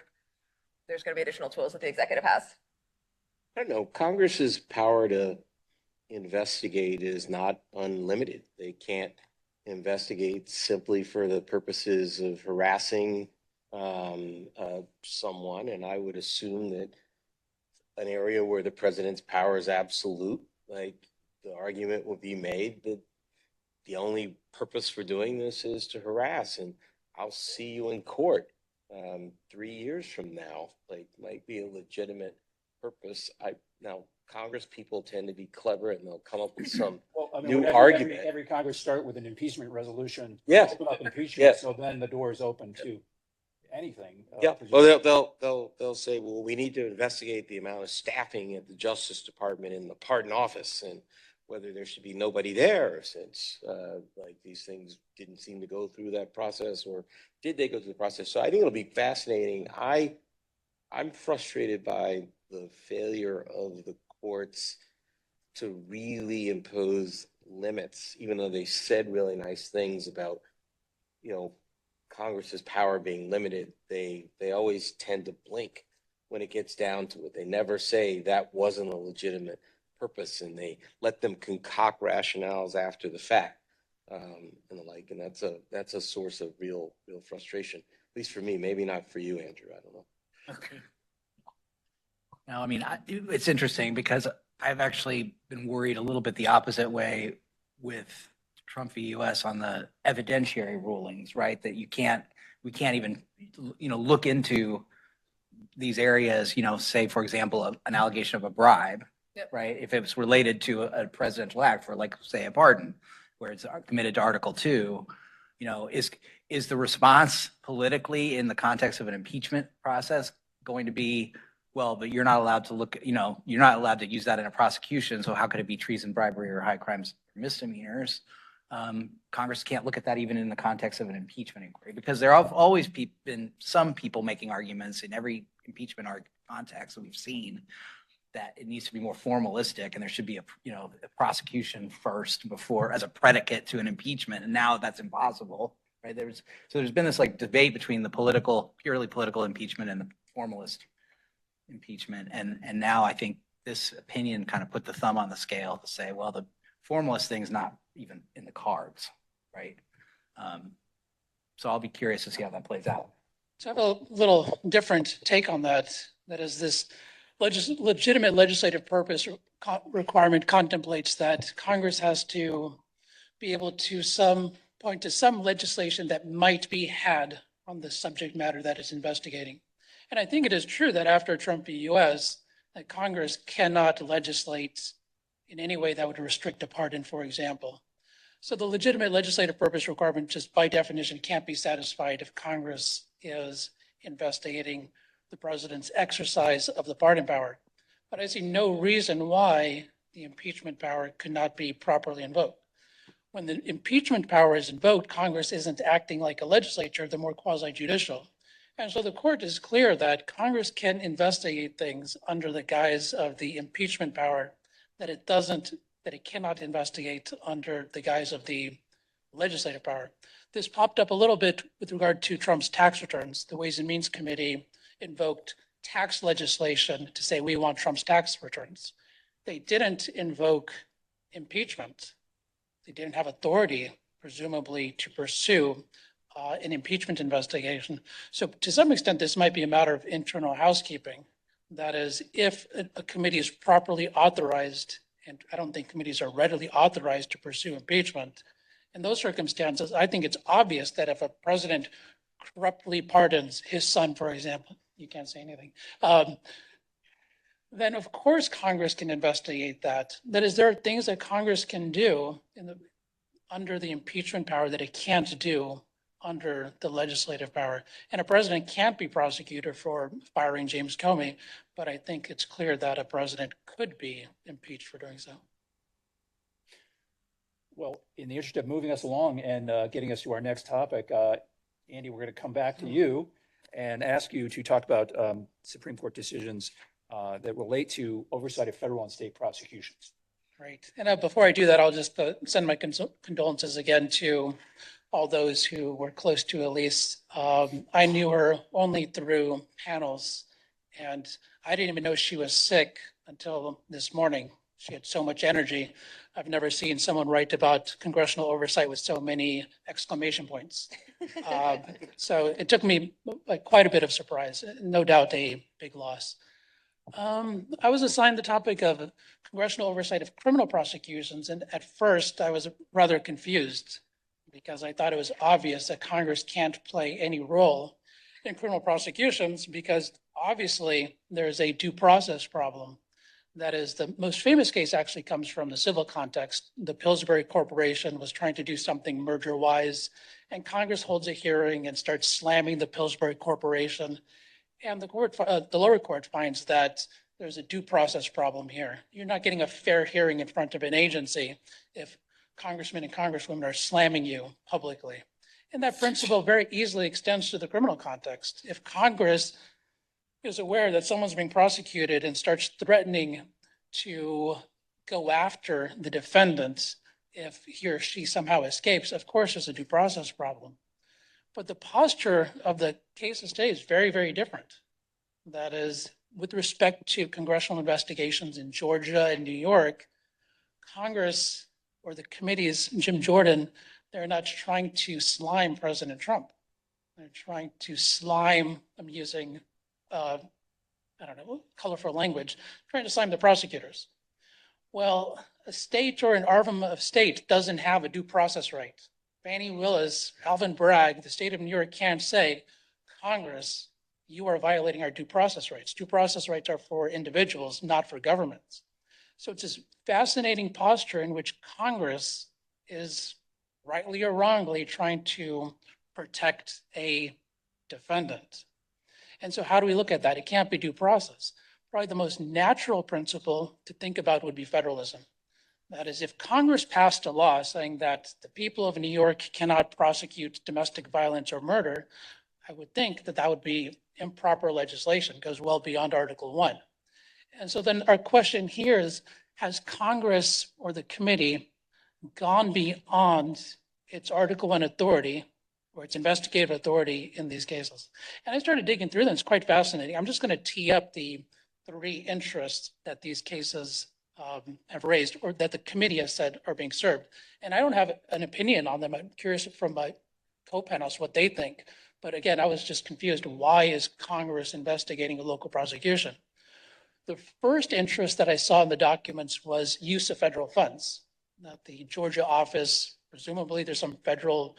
S4: there's going to be additional tools that the executive has.
S3: I don't know. Congress's power to investigate is not unlimited. They can't investigate simply for the purposes of harassing someone. And I would assume that an area where the president's power is absolute, like the argument would be made that the only purpose for doing this is to harass, and I'll see you in court 3 years from now. Like, might be a legitimate purpose. Now Congress people tend to be clever, and they'll come up with some new argument.
S1: Every Congress start with an impeachment resolution.
S3: Yes.
S1: Impeachment,
S3: Yes.
S1: So then the door is open to anything.
S3: Yeah. Well, they'll say, well, we need to investigate the amount of staffing at the Justice Department in the pardon office and whether there should be nobody there since like these things didn't seem to go through that process, or did they go through the process? So I think it'll be fascinating. I'm frustrated by the failure of the courts to really impose limits, even though they said really nice things about, Congress's power being limited. They always tend to blink when it gets down to it. They never say that wasn't a legitimate purpose, and they let them concoct rationales after the fact, and the like. And that's a source of real frustration, at least for me. Maybe not for you, Andrew. I don't know.
S2: Okay. Now, I mean, it's interesting because I've actually been worried a little bit the opposite way with Trump v. US on the evidentiary rulings, right? That we can't even, look into these areas, say, for example, an allegation of a bribe.
S4: Yep.
S2: Right? If it was related to a presidential act for, like, say, a pardon, where it's committed to Article 2, is the response politically in the context of an impeachment process going to be, well, but you're not allowed to look, you're not allowed to use that in a prosecution. So how could it be treason, bribery, or high crimes or misdemeanors? Congress can't look at that even in the context of an impeachment inquiry, because there have always been some people making arguments in every impeachment context that we've seen that it needs to be more formalistic, and there should be a prosecution first before, as a predicate to an impeachment. And now that's impossible, right? There's been this like debate between the purely political impeachment and the formalist impeachment. And now I think this opinion kind of put the thumb on the scale to say, well, the formalist thing's not even in the cards, right? So I'll be curious to see how that plays out.
S5: So I have a little different take on that. That is, this legitimate legislative purpose requirement contemplates that Congress has to be able to point to some legislation that might be had on the subject matter that it's investigating. And I think it is true that after Trump v. US, that Congress cannot legislate in any way that would restrict a pardon, for example. So the legitimate legislative purpose requirement just by definition can't be satisfied if Congress is investigating the president's exercise of the pardon power. But I see no reason why the impeachment power could not be properly invoked. When the impeachment power is invoked, Congress isn't acting like a legislature, they're more quasi-judicial. And so the court is clear that Congress can investigate things under the guise of the impeachment power that it cannot investigate under the guise of the legislative power. This popped up a little bit with regard to Trump's tax returns. The Ways and Means Committee invoked tax legislation to say we want Trump's tax returns. They didn't invoke impeachment. They didn't have authority, presumably, to pursue an impeachment investigation. So to some extent, this might be a matter of internal housekeeping. That is, if a committee is properly authorized, and I don't think committees are readily authorized to pursue impeachment, in those circumstances, I think it's obvious that if a president corruptly pardons his son, for example, you can't say anything, then of course Congress can investigate that. That is, there are things that Congress can do under the impeachment power that it can't do under the legislative power. And a president can't be prosecuted for firing James Comey, but I think it's clear that a president could be impeached for doing so.
S1: Well, in the interest of moving us along and getting us to our next topic, Andy, we're going to come back to you and ask you to talk about Supreme Court decisions that relate to oversight of federal and state prosecutions.
S5: Right. And before I do that, I'll just send my condolences again to all those who were close to Ellis. I knew her only through panels, and I didn't even know she was sick until this morning. She had so much energy. I've never seen someone write about congressional oversight with so many exclamation points. So it took me quite a bit of surprise, no doubt a big loss. I was assigned the topic of congressional oversight of criminal prosecutions, and at first I was rather confused because I thought it was obvious that Congress can't play any role in criminal prosecutions because obviously there's a due process problem. That is, the most famous case actually comes from the civil context. The Pillsbury Corporation was trying to do something merger-wise, and Congress holds a hearing and starts slamming the Pillsbury Corporation. And the lower court finds that there's a due process problem here. You're not getting a fair hearing in front of an agency if congressmen and congresswomen are slamming you publicly. And that principle very easily extends to the criminal context. If Congress is aware that someone's being prosecuted and starts threatening to go after the defendant if he or she somehow escapes, of course, there's a due process problem. But the posture of the cases today is very, very different. That is, with respect to congressional investigations in Georgia and New York, Congress or the committees, Jim Jordan, they're not trying to slime President Trump. They're trying to slime, I'm using, colorful language, trying to slime the prosecutors. Well, a state or an arm of state doesn't have a due process right. Fani Willis, Alvin Bragg, the state of New York can't say, Congress, you are violating our due process rights. Due process rights are for individuals, not for governments. So it's this fascinating posture in which Congress is rightly or wrongly trying to protect a defendant. And so how do we look at that? It can't be due process. Probably the most natural principle to think about would be federalism. That is, if Congress passed a law saying that the people of New York cannot prosecute domestic violence or murder, I would think that that would be improper legislation, goes well beyond Article 1. And so then our question here is, has Congress or the committee gone beyond its Article 1 authority or its investigative authority in these cases? And I started digging through them. It's quite fascinating. I'm just going to tee up the three interests that these cases have raised, or that the committee has said are being served. And I don't have an opinion on them. I'm curious from my co-panelists what they think. But again, I was just confused. Why is Congress investigating a local prosecution? The first interest that I saw in the documents was use of federal funds. That the Georgia office, presumably there's some federal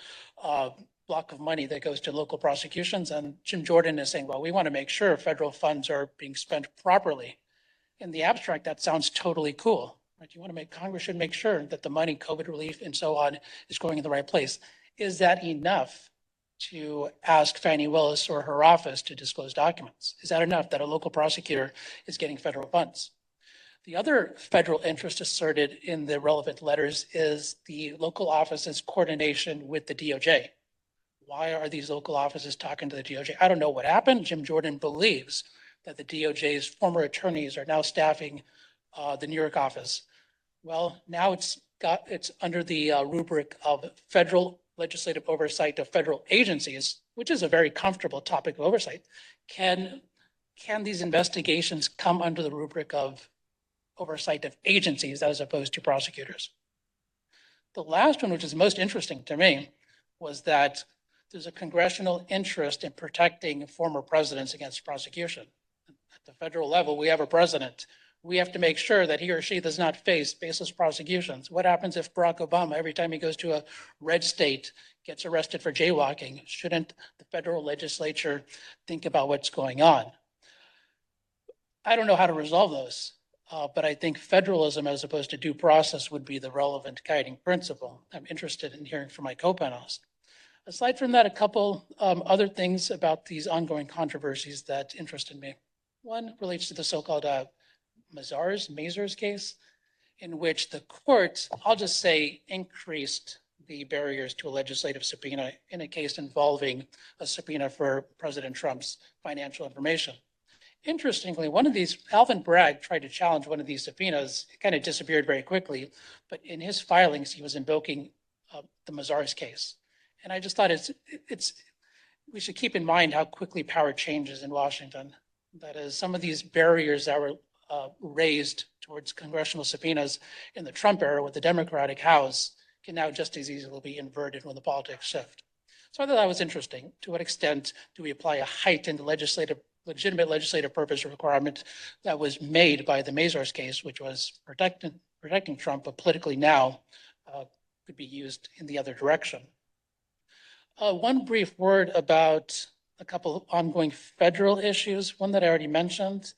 S5: block of money that goes to local prosecutions. And Jim Jordan is saying, well, we want to make sure federal funds are being spent properly. In the abstract, that sounds totally cool. Right? You want to make, Congress should make sure that the money, COVID relief and so on, is going in the right place. Is that enough to ask Fani Willis or her office to disclose documents? Is that enough that a local prosecutor is getting federal funds? The other federal interest asserted in the relevant letters is the local office's coordination with the DOJ. Why are these local offices talking to the DOJ? I don't know what happened. Jim Jordan believes that the DOJ's former attorneys are now staffing the New York office. Well, now it's under the rubric of federal legislative oversight of federal agencies, which is a very comfortable topic of oversight. Can these investigations come under the rubric of oversight of agencies as opposed to prosecutors? The last one, which is most interesting to me, was that there's a congressional interest in protecting former presidents against prosecution. At the federal level, we have a president. We have to make sure that he or she does not face baseless prosecutions. What happens if Barack Obama, every time he goes to a red state, gets arrested for jaywalking? Shouldn't the federal legislature think about what's going on? I don't know how to resolve those, but I think federalism as opposed to due process would be the relevant guiding principle. I'm interested in hearing from my co-panelists. Aside from that, a couple other things about these ongoing controversies that interested me. One relates to the so-called Mazars case, in which the court, I'll just say, increased the barriers to a legislative subpoena in a case involving a subpoena for President Trump's financial information. Interestingly, one of these, Alvin Bragg tried to challenge one of these subpoenas. It kind of disappeared very quickly, but in his filings, he was invoking the Mazars case. And I just thought we should keep in mind how quickly power changes in Washington. That is, some of these barriers that were raised towards congressional subpoenas in the Trump era with the Democratic House can now just as easily be inverted when the politics shift. So I thought that was interesting. To what extent do we apply a heightened legitimate legislative purpose requirement that was made by the Mazars case, which was protecting Trump, but politically now could be used in the other direction? One brief word about a couple of ongoing federal issues, one that I already mentioned.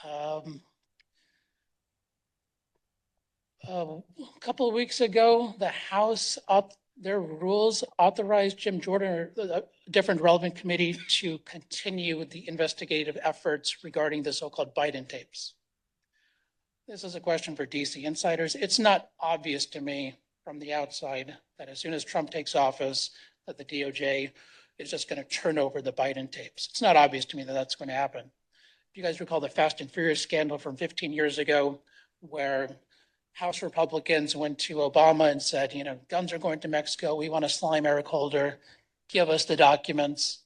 S5: A couple of weeks ago, the House, their rules authorized Jim Jordan or a different relevant committee to continue the investigative efforts regarding the so-called Biden tapes. This is a question for DC insiders. It's not obvious to me from the outside that as soon as Trump takes office, that the DOJ is just going to turn over the Biden tapes. It's not obvious to me that that's going to happen. If you guys recall the Fast and Furious scandal from 15 years ago, where House Republicans went to Obama and said, you know, guns are going to Mexico. We want to slime Eric Holder. Give us the documents.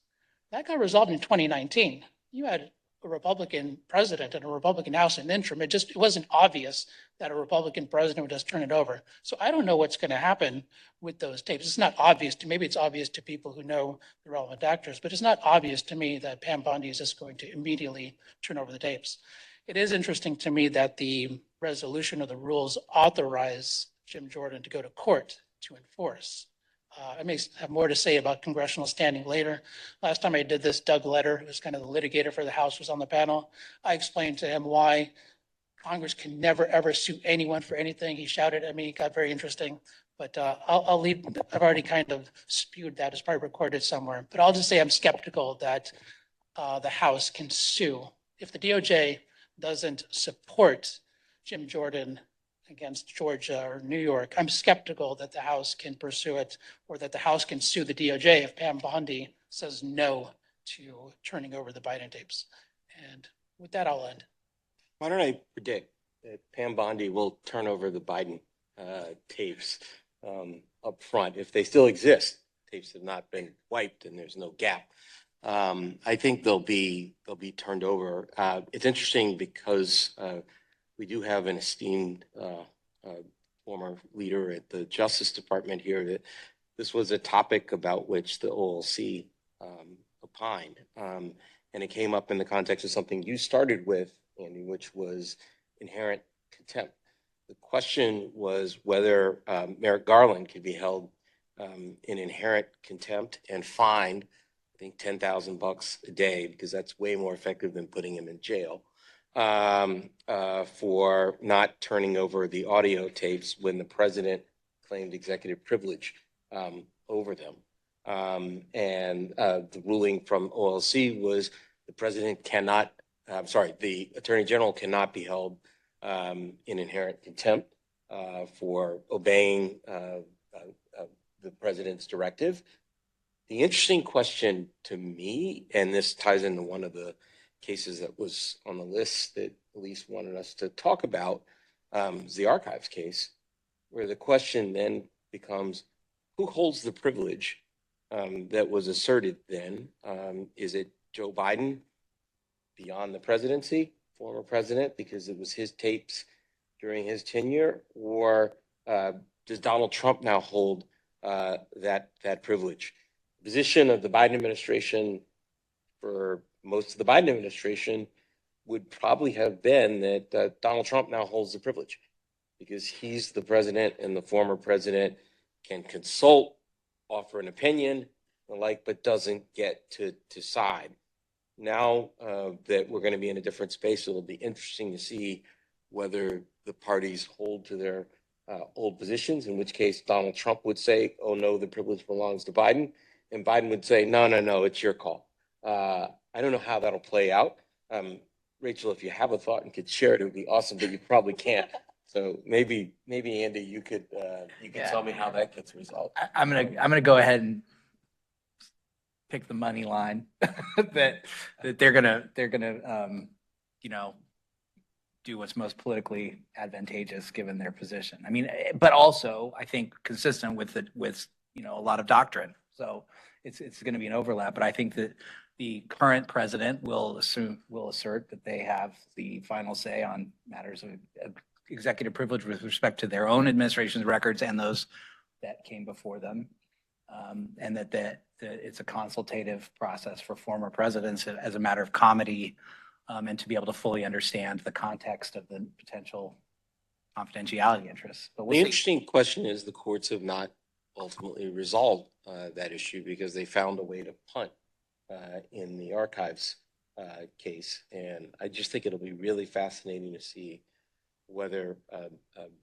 S5: That got resolved in 2019. You had a Republican president and a Republican House in the interim. It wasn't obvious that a Republican president would just turn it over. So I don't know what's going to happen with those tapes. It's not obvious to, maybe it's obvious to people who know the relevant actors, but it's not obvious to me that Pam Bondi is just going to immediately turn over the tapes. It is interesting to me that the resolution of the rules authorize Jim Jordan to go to court to enforce. I may have more to say about congressional standing later. Last time I did this, Doug Letter, who was kind of the litigator for the House, was on the panel. I explained to him why Congress can never, ever sue anyone for anything. He shouted at me. It got very interesting. But I'll leave. I've already kind of spewed that. It's probably recorded somewhere. But I'll just say I'm skeptical that the House can sue. If the DOJ doesn't support Jim Jordan against Georgia or New York, I'm skeptical that the House can pursue it or that the House can sue the DOJ if Pam Bondi says no to turning over the Biden tapes. And with that, I'll end.
S3: Why don't I predict that Pam Bondi will turn over the Biden tapes up front if they still exist. Tapes have not been wiped and there's no gap. I think they'll be turned over. It's interesting because we do have an esteemed former leader at the Justice Department here that this was a topic about which the OLC opined. And it came up in the context of something you started with, Andy, which was inherent contempt. The question was whether Merrick Garland could be held in inherent contempt and fined, I think, $10,000 a day, because that's way more effective than putting him in jail, for not turning over the audio tapes when the president claimed executive privilege over them. And the ruling from OLC was the president cannot, the attorney general cannot be held in inherent contempt for obeying the president's directive. The interesting question to me, and this ties into one of the cases that was on the list that Ellis wanted us to talk about, is the archives case, where the question then becomes, who holds the privilege that was asserted then? Is it Joe Biden beyond the presidency, former president, because it was his tapes during his tenure, or does Donald Trump now hold that privilege? The position of the Biden administration for most of the Biden administration would probably have been that Donald Trump now holds the privilege because he's the president and the former president can consult, offer an opinion, the like, but doesn't get to side. Now that we're going to be in a different space, it'll be interesting to see whether the parties hold to their old positions, in which case Donald Trump would say, oh no, the privilege belongs to Biden. And Biden would say, no, it's your call. I don't know how that'll play out. Rachel, if you have a thought and could share it, it would be awesome, but you probably can't. So maybe Andy, you could tell me how that gets resolved.
S2: I'm gonna go ahead and pick the money line that they're gonna do what's most politically advantageous given their position. I mean, but also I think consistent with a lot of doctrine. So it's going to be an overlap. But I think that the current president will assert that they have the final say on matters of executive privilege with respect to their own administration's records and those that came before them, and that it's a consultative process for former presidents as a matter of comity, and to be able to fully understand the context of the potential confidentiality interests. But
S3: the interesting question is the courts have not ultimately resolved that issue because they found a way to punt in the archives case. And I just think it'll be really fascinating to see whether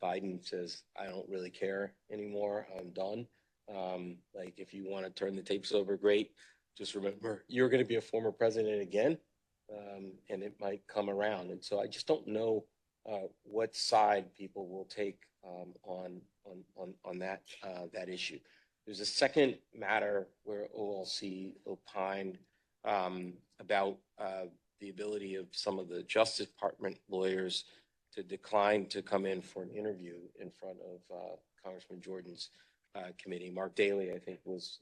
S3: Biden says, I don't really care anymore, I'm done. Like, if you want to turn the tapes over, great. Just remember, you're going to be a former president again, and it might come around. And so I just don't know what side people will take on that issue. There's a second matter where OLC opined about the ability of some of the Justice Department lawyers to decline to come in for an interview in front of Congressman Jordan's committee. Mark Daley, I think, was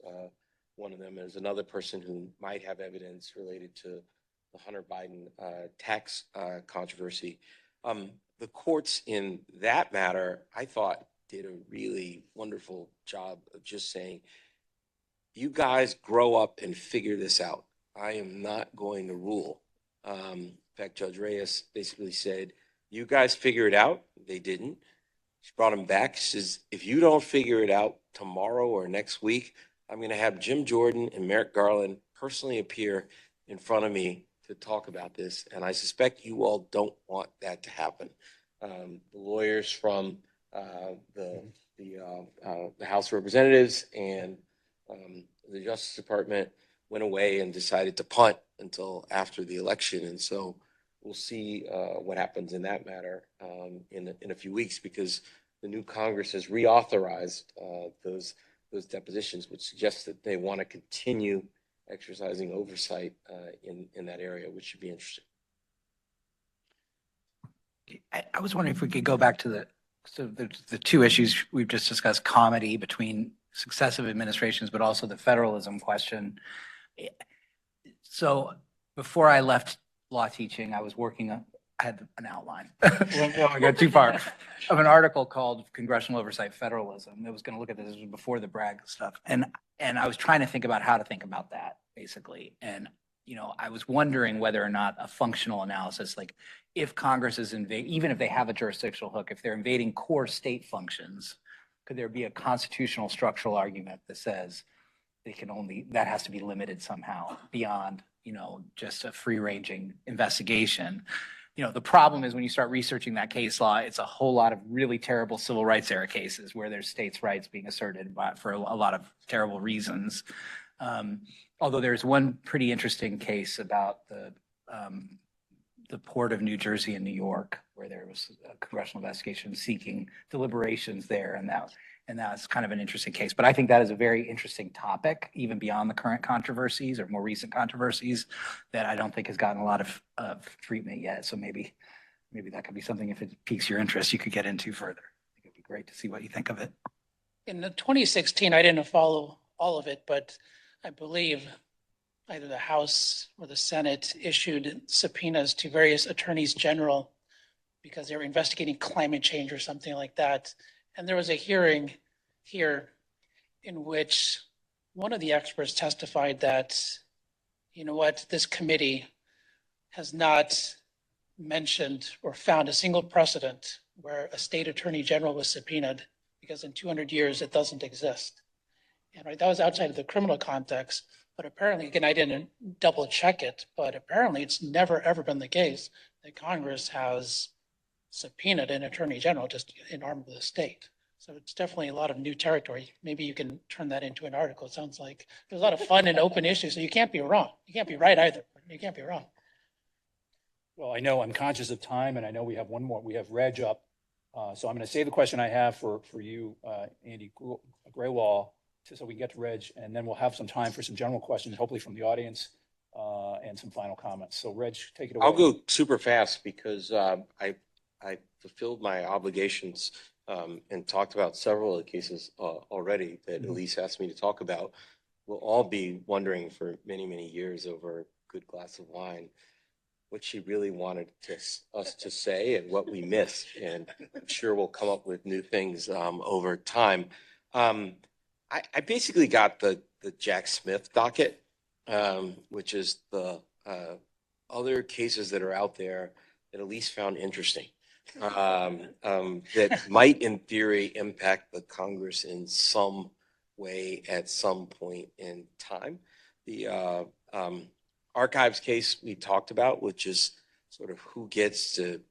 S3: one of them. There's another person who might have evidence related to the Hunter Biden tax controversy. The courts in that matter, I thought, did a really wonderful job of just saying, you guys grow up and figure this out. I am not going to rule. In fact, Judge Reyes basically said, you guys figure it out. They didn't. She brought him back. She says, if you don't figure it out tomorrow or next week, I'm going to have Jim Jordan and Merrick Garland personally appear in front of me to talk about this. And I suspect you all don't want that to happen. The lawyers from the House of Representatives and the Justice Department went away and decided to punt until after the election. And so we'll see what happens in that matter in a few weeks, because the new Congress has reauthorized those depositions, which suggests that they want to continue exercising oversight in that area, which should be interesting.
S2: I was wondering if we could go back to the two issues we've just discussed, comity between successive administrations, but also the federalism question. So before I left law teaching, I was working on, I had an outline, I got too far, of an article called Congressional Oversight Federalism that was going to look at this before the Bragg stuff. And I was trying to think about how to think about that, basically. And, I was wondering whether or not a functional analysis, like if Congress is even if they have a jurisdictional hook, if they're invading core state functions, could there be a constitutional structural argument that says that has to be limited somehow beyond, just a free-ranging investigation? The problem is when you start researching that case law, it's a whole lot of really terrible civil rights era cases where there's states' rights being asserted for a lot of terrible reasons. Although there's one pretty interesting case about the Port of New Jersey and New York, where there was a congressional investigation seeking deliberations there. And that's kind of an interesting case. But I think that is a very interesting topic, even beyond the current controversies or more recent controversies, that I don't think has gotten a lot of treatment yet. So maybe that could be something, if it piques your interest, you could get into further. I think it'd be great to see what you think of it.
S5: In 2016, I didn't follow all of it, but I believe either the House or the Senate issued subpoenas to various attorneys general because they were investigating climate change or something like that. And there was a hearing here in which one of the experts testified that, you know what, this committee has not mentioned or found a single precedent where a state attorney general was subpoenaed, because in 200 years it doesn't exist. And right, that was outside of the criminal context. But apparently, again, I didn't double check it, but apparently it's never ever been the case that Congress has subpoenaed an attorney general just in arm of the state. So it's definitely a lot of new territory. Maybe you can turn that into an article. It sounds like there's a lot of fun and open issues. So you can't be wrong. You can't be right either. You can't be wrong.
S1: Well, I know I'm conscious of time, and I know we have one more. We have Reg up. So I'm going to save the question I have for you, Andy Grewal, so we can get to Reg, and then we'll have some time for some general questions, hopefully from the audience, and some final comments. So Reg, take it away.
S3: I'll go super fast because I fulfilled my obligations and talked about several of the cases already that Elise asked me to talk about. We'll all be wondering for many, many years over a good glass of wine what she really wanted us to say and what we missed. And I'm sure we'll come up with new things over time. I basically got the Jack Smith docket, which is the other cases that are out there that Elise found interesting, that might in theory impact the Congress in some way at some point in time. The archives case we talked about, which is sort of who gets to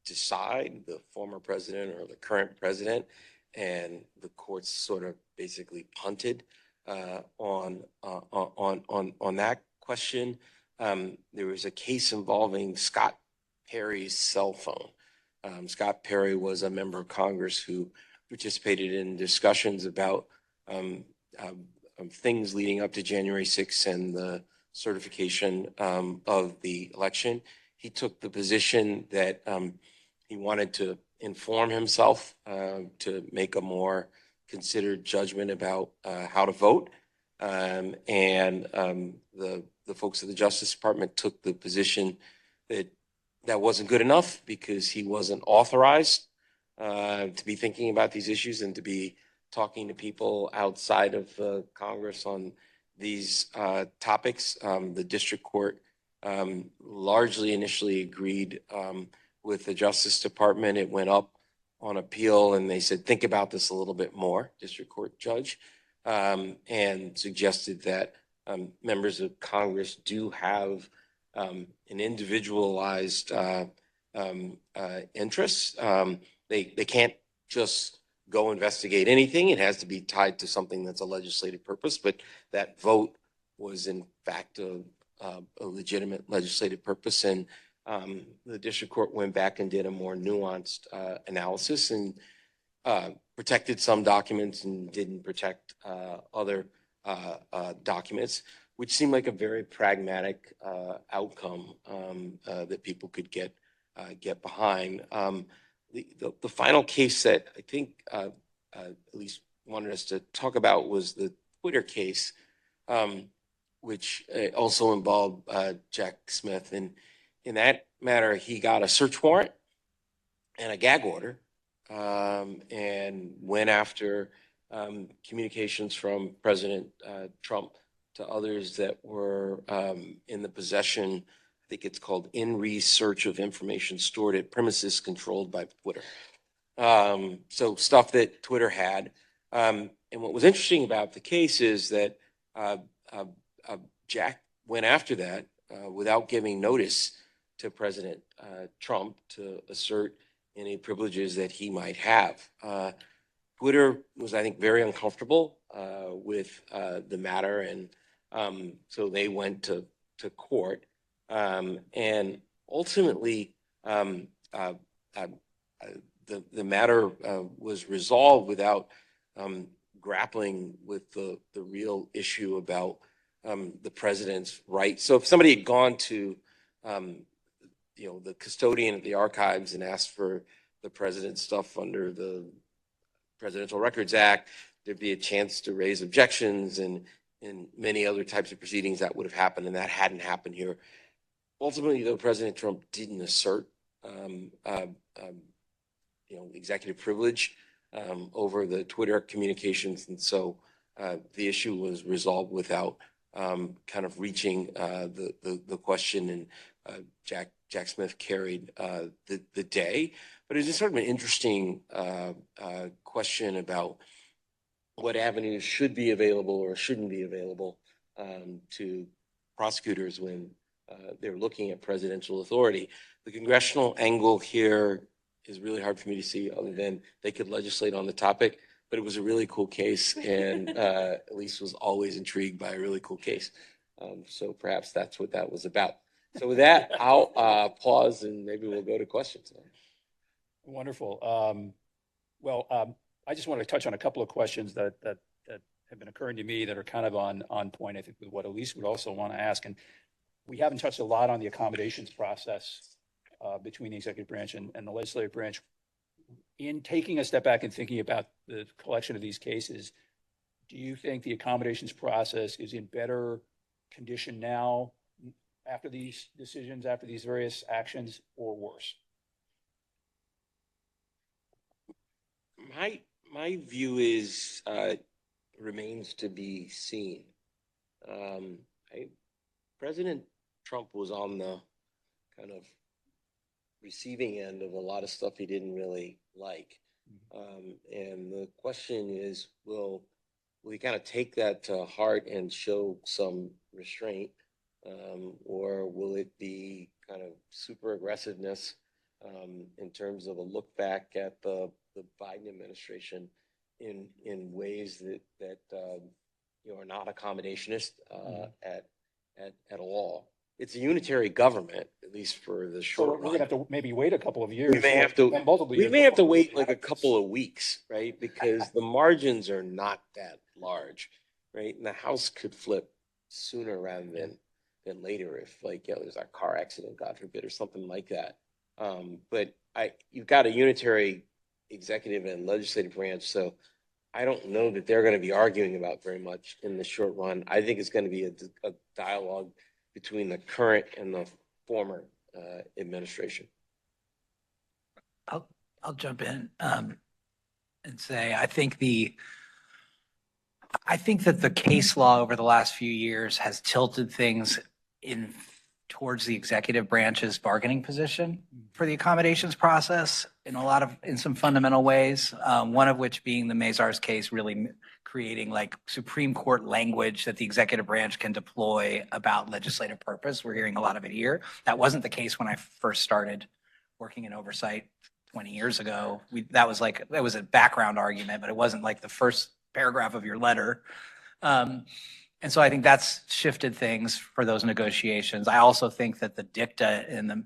S3: decide, the former president or the current president, and the courts sort of basically punted on that question. There was a case involving Scott Perry's cell phone. Scott Perry was a member of Congress who participated in discussions about things leading up to January 6th and the certification of the election. He took the position that he wanted to inform himself to make a more considered judgment about how to vote. And the folks at the Justice Department took the position that that wasn't good enough because he wasn't authorized to be thinking about these issues and to be talking to people outside of Congress on these topics. The district court largely initially agreed with the Justice Department. It went up on appeal and they said, think about this a little bit more, district court judge, and suggested that members of Congress do have an individualized interest. They can't just go investigate anything. It has to be tied to something that's a legislative purpose, but that vote was in fact a legitimate legislative purpose. And the district court went back and did a more nuanced analysis and protected some documents and didn't protect other documents, which seemed like a very pragmatic outcome that people could get behind. The final case that I think at least wanted us to talk about was the Twitter case, which also involved Jack Smith. And in that matter, he got a search warrant and a gag order and went after communications from President Trump to others that were in the possession, I think it's called in research of information stored at premises controlled by Twitter. So stuff that Twitter had. And what was interesting about the case is that Jack went after that without giving notice to President Trump to assert any privileges that he might have. Twitter was, I think, very uncomfortable with the matter, and so they went to court. And ultimately, the matter was resolved without grappling with the real issue about the president's right. So if somebody had gone to the custodian at the archives and asked for the president's stuff under the Presidential Records Act, there'd be a chance to raise objections and many other types of proceedings that would have happened, and that hadn't happened here. Ultimately, though, President Trump didn't assert executive privilege over the Twitter communications, and so the issue was resolved without kind of reaching the question, and Jack Smith carried the day. But it's just sort of an interesting question about what avenues should be available or shouldn't be available to prosecutors when they're looking at presidential authority. The congressional angle here is really hard for me to see, other than they could legislate on the topic. But it was a really cool case, and Ellis was always intrigued by a really cool case. So perhaps that's what that was about. So with that, I'll pause, and maybe we'll go to questions.
S1: Wonderful. I just want to touch on a couple of questions that have been occurring to me that are kind of on point, I think, with what Ellis would also want to ask. And we haven't touched a lot on the accommodations process between the executive branch and the legislative branch. In taking a step back and thinking about the collection of these cases, do you think the accommodations process is in better condition now after these decisions, after these various actions, or worse?
S3: My view is remains to be seen. President Trump was on the kind of receiving end of a lot of stuff he didn't really like. And the question is, will he kind of take that to heart and show some restraint, or will it be kind of super aggressiveness in terms of a look back at the Biden administration in ways that are not accommodationist at all? It's a unitary government, at least for the short run.
S1: We're going to have to maybe wait a couple of years.
S3: We may have to wait like a couple of weeks, right? Because the margins are not that large, right? And the House could flip sooner rather than later if, there's a car accident, God forbid, or something like that. But you've got a unitary executive and legislative branch, so I don't know that they're going to be arguing about very much in the short run. I think it's going to be a dialogue between the current and the former administration.
S2: I'll jump in and say I think that the case law over the last few years has tilted things towards the executive branch's bargaining position for the accommodations process in some fundamental ways. One of which being the Mazars case, really creating Supreme Court language that the executive branch can deploy about legislative purpose. We're hearing a lot of it here. That wasn't the case when I first started working in oversight 20 years ago. That was a background argument, but it wasn't the first paragraph of your letter. And so I think that's shifted things for those negotiations. I also think that the dicta in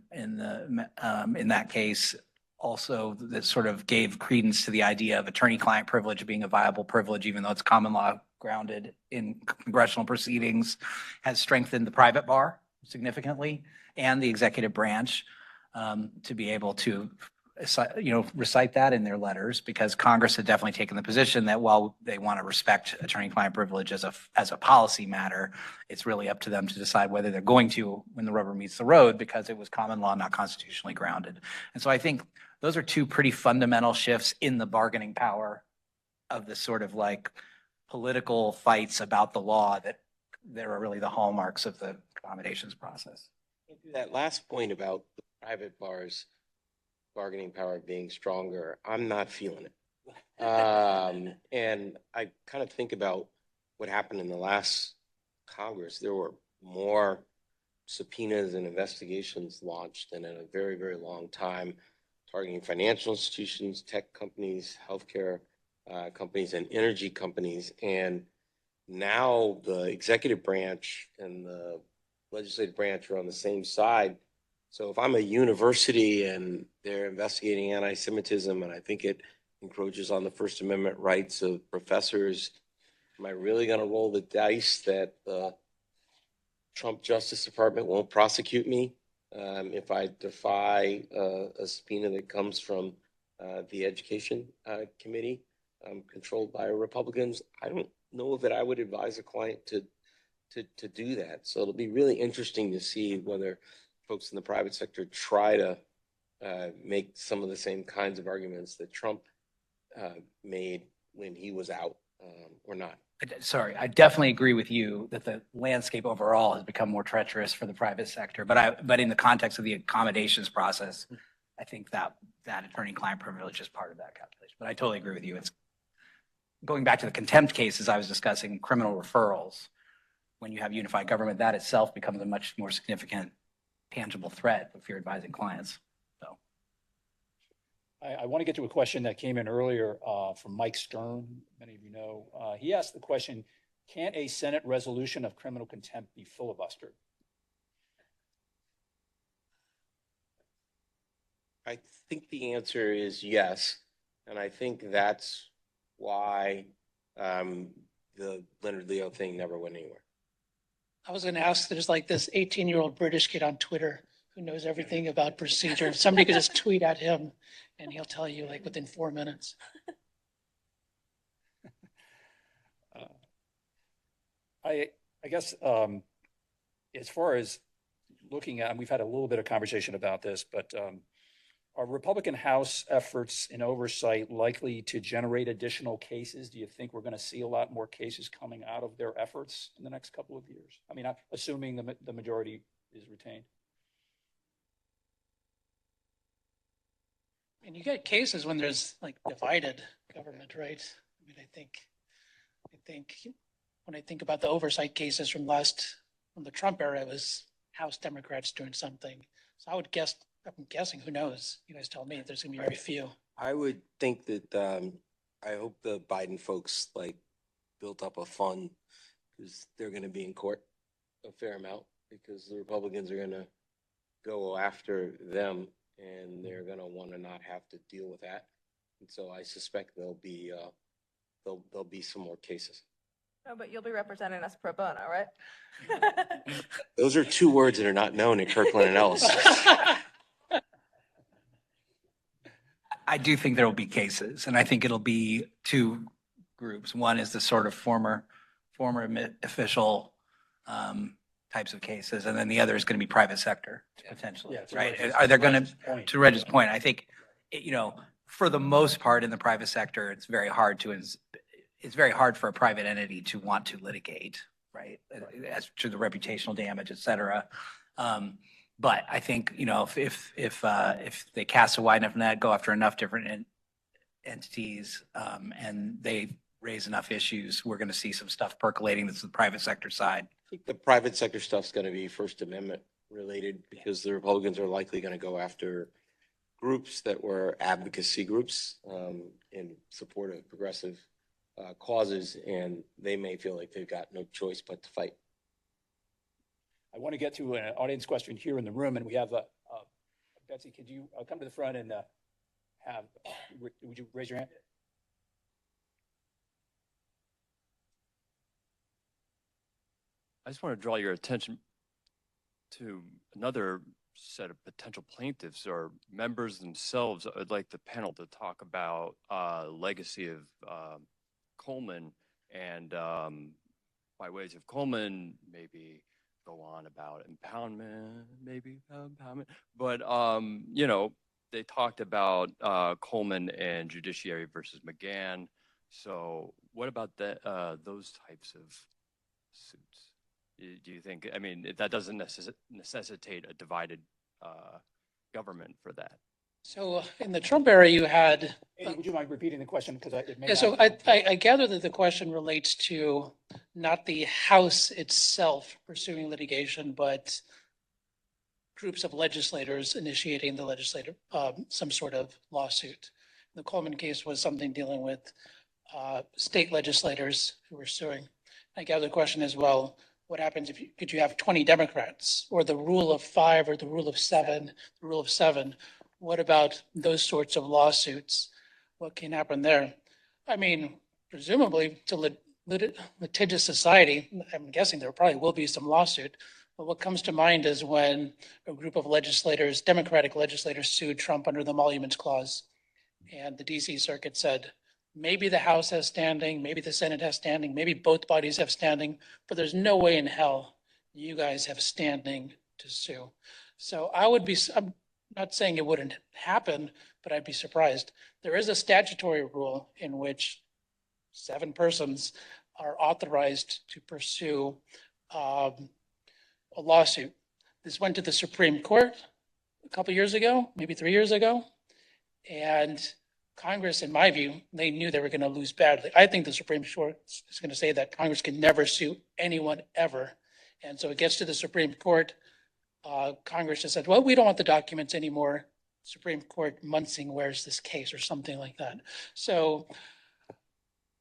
S2: that case also that sort of gave credence to the idea of attorney-client privilege being a viable privilege, even though it's common law grounded in congressional proceedings, has strengthened the private bar significantly and the executive branch to be able to recite that in their letters, because Congress had definitely taken the position that while they want to respect attorney-client privilege as a policy matter, it's really up to them to decide whether they're going to when the rubber meets the road, because it was common law, not constitutionally grounded. And so I think those are two pretty fundamental shifts in the bargaining power of this sort of political fights about the law that are really the hallmarks of the accommodations process.
S3: That last point about the private bar's bargaining power being stronger, I'm not feeling it. And I kind of think about what happened in the last Congress. There were more subpoenas and investigations launched than in a very, very long time, targeting financial institutions, tech companies, healthcare companies, and energy companies. And now the executive branch and the legislative branch are on the same side, So if I'm a university and they're investigating anti-Semitism and I think it encroaches on the First Amendment rights of professors, am I really going to roll the dice that the Trump Justice Department won't prosecute me if I defy a subpoena that comes from the Education Committee controlled by Republicans? I don't know that I would advise a client to do that. So it'll be really interesting to see whether folks in the private sector try to make some of the same kinds of arguments that Trump made when he was out or not.
S2: Sorry, I definitely agree with you that the landscape overall has become more treacherous for the private sector. But in the context of the accommodations process, I think that attorney-client privilege is part of that calculation. But I totally agree with you. It's going back to the contempt cases I was discussing, criminal referrals. When you have unified government, that itself becomes a much more significant, tangible threat if you're advising clients. So
S1: I want to get to a question that came in earlier from Mike Stern. Many of you know. He asked the question, can a Senate resolution of criminal contempt be filibustered?
S3: I think the answer is yes. And I think that's why the Leonard Leo thing never went anywhere.
S5: I was going to ask, there's like this 18-year-old British kid on Twitter who knows everything about procedure. Somebody could just tweet at him and he'll tell you like within 4 minutes.
S1: I guess as far as looking at, and we've had a little bit of conversation about this, but are Republican House efforts in oversight likely to generate additional cases? Do you think we're going to see a lot more cases coming out of their efforts in the next couple of years? I mean, assuming the majority is retained.
S5: And you get cases when there's like divided government, right? I mean, I think when I think about the oversight cases from the Trump era, it was House Democrats doing something. So I'm guessing, who knows? You guys tell me. There's going to be very few.
S3: I would think that I hope the Biden folks like built up a fund because they're going to be in court a fair amount because the Republicans are going to go after them and they're going to want to not have to deal with that. And so I suspect there'll be some more cases.
S4: No, but you'll be representing us pro bono, right?
S3: Those are two words that are not known at Kirkland and Ellis.
S2: I do think there will be cases, and I think it'll be two groups. One is the sort of former official types of cases, and then the other is going to be private sector potentially, right? Are there going to Reg's point? I think, for the most part in the private sector, it's very hard for a private entity to want to litigate, right? As to the reputational damage, et cetera. But I think, if they cast a wide enough net, go after enough different entities, and they raise enough issues, we're going to see some stuff percolating that's the private sector side.
S3: I think the private sector stuff's going to be First Amendment related because the Republicans are likely going to go after groups that were advocacy groups in support of progressive causes, and they may feel like they've got no choice but to fight.
S1: I want to get to an audience question here in the room, and we have Betsy, could you come to the front and would you raise your hand?
S6: I just want to draw your attention to another set of potential plaintiffs or members themselves. I'd like the panel to talk about legacy of Coleman and by ways of Coleman, maybe go on about impoundment, but they talked about Coleman and Judiciary versus McGahn. So what about those types of suits? Do you think, that doesn't necessitate a divided government for that?
S5: So in the Trump era, you had.
S1: Would you mind repeating the question? Because
S5: I gather that the question relates to not the House itself pursuing litigation, but groups of legislators initiating the legislative, some sort of lawsuit. The Coleman case was something dealing with state legislators who were suing. I gather the question is, well, What happens if could you have 20 Democrats, or the rule of 5 or the rule of 7, the rule of 7? What about those sorts of lawsuits? What can happen there? I mean, presumably to litigious society, I'm guessing there probably will be some lawsuit. But what comes to mind is when a group of legislators, Democratic legislators, sued Trump under the Emoluments Clause. And the DC Circuit said, maybe the House has standing, maybe the Senate has standing, maybe both bodies have standing, but there's no way in hell you guys have standing to sue. So I'm not saying it wouldn't happen, but I'd be surprised. There is a statutory rule in which 7 persons are authorized to pursue a lawsuit. This went to the Supreme Court a couple years ago, maybe 3 years ago. And Congress, in my view, they knew they were going to lose badly. I think the Supreme Court is going to say that Congress can never sue anyone ever. And so it gets to the Supreme Court. Congress just said, well, we don't want the documents anymore. Supreme Court Munsing, where's this case, or something like that. So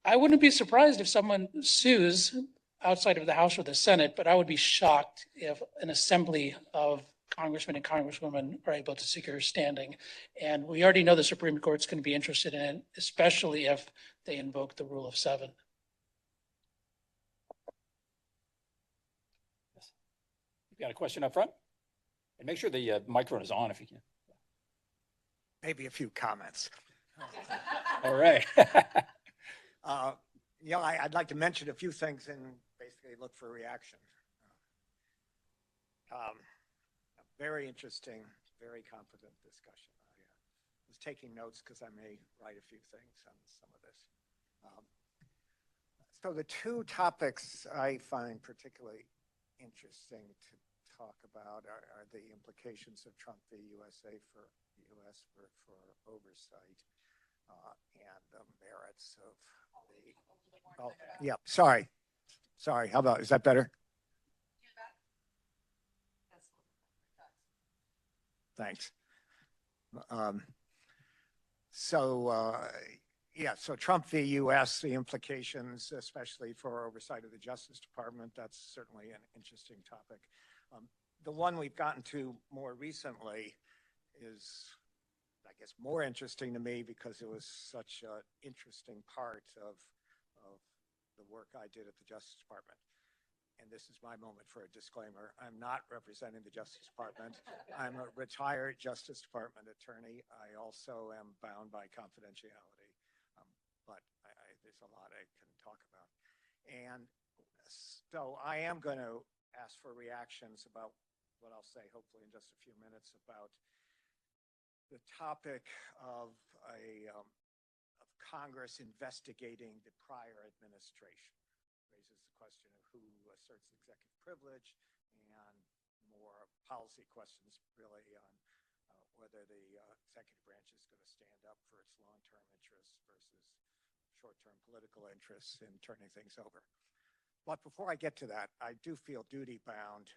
S5: I wouldn't be surprised if someone sues outside of the House or the Senate, but I would be shocked if an assembly of congressmen and congresswomen are able to secure standing. And we already know the Supreme Court's going to be interested in it, especially if they invoke the rule of 7.
S1: You've got a question up front? And make sure the microphone is on if you can.
S7: Maybe a few comments.
S1: All right.
S7: I'd like to mention a few things and basically look for reaction. Very interesting, very competent discussion. I was taking notes because I may write a few things on some of this. So the 2 topics I find particularly interesting to talk about are the implications of Trump v. USA for the U.S. for oversight and the merits of the, oh, yeah, sorry. How about, is that better? Thanks. So Trump v. U.S., the implications, especially for oversight of the Justice Department, that's certainly an interesting topic. The one we've gotten to more recently is, I guess, more interesting to me because it was such an interesting part of the work I did at the Justice Department. And this is my moment for a disclaimer. I'm not representing the Justice Department. I'm a retired Justice Department attorney. I also am bound by confidentiality, but there's a lot I can talk about. And so I am going to ask for reactions about what I'll say, hopefully in just a few minutes, about the topic of Congress investigating the prior administration. Raises the question of who asserts executive privilege, and more policy questions really on whether the executive branch is going to stand up for its long-term interests versus short-term political interests in turning things over. But before I get to that, I do feel duty-bound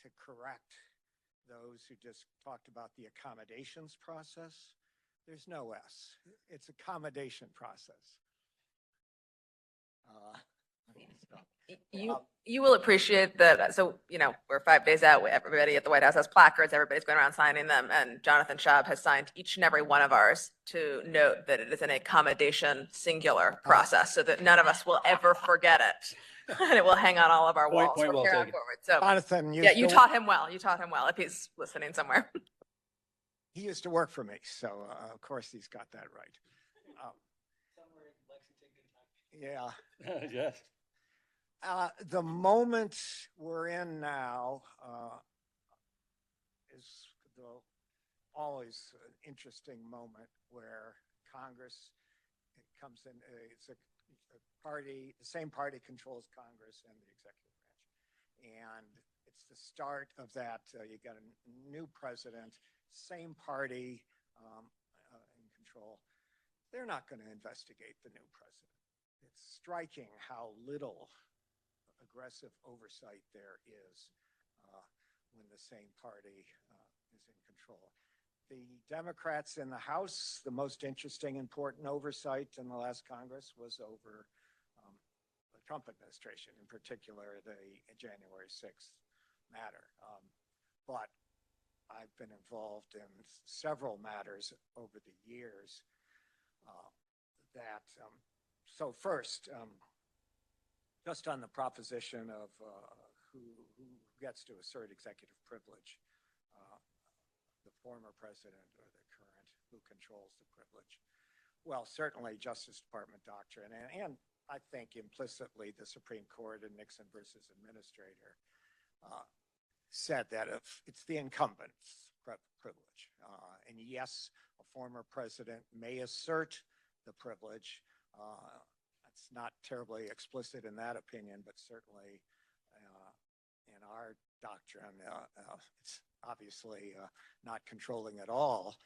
S7: to correct those who just talked about the accommodations process. There's no S. It's accommodation process.
S4: You will appreciate that. So, we're 5 days out. Everybody at the White House has placards. Everybody's going around signing them. And Jonathan Schaub has signed each and every one of ours to note that it is an accommodation singular process so that none of us will ever forget it. And it will hang on all of our walls
S1: Point
S4: from
S1: well
S4: here on
S1: taken.
S4: forward. So,
S7: Jonathan
S4: yeah, you taught him well. You taught him well if he's listening somewhere.
S7: He used to work for me, so of course he's got that right. Yeah.
S1: Yes.
S7: The moment we're in now is always an interesting moment where Congress comes in. It's a party, the same party controls Congress and the executive branch. And it's the start of that. You got a new president, same party in control. They're not going to investigate the new president. It's striking how little aggressive oversight there is when the same party is in control. The Democrats in the House, the most interesting, important oversight in the last Congress was over Trump administration, in particular the January 6th matter. But I've been involved in several matters over the years so first, just on the proposition of who gets to assert executive privilege, the former president or the current, who controls the privilege? Well, certainly Justice Department doctrine, and I think implicitly the Supreme Court in Nixon versus Administrator said that if it's the incumbent's privilege, and yes, a former president may assert the privilege. It's not terribly explicit in that opinion, but certainly in our doctrine, it's obviously not controlling at all.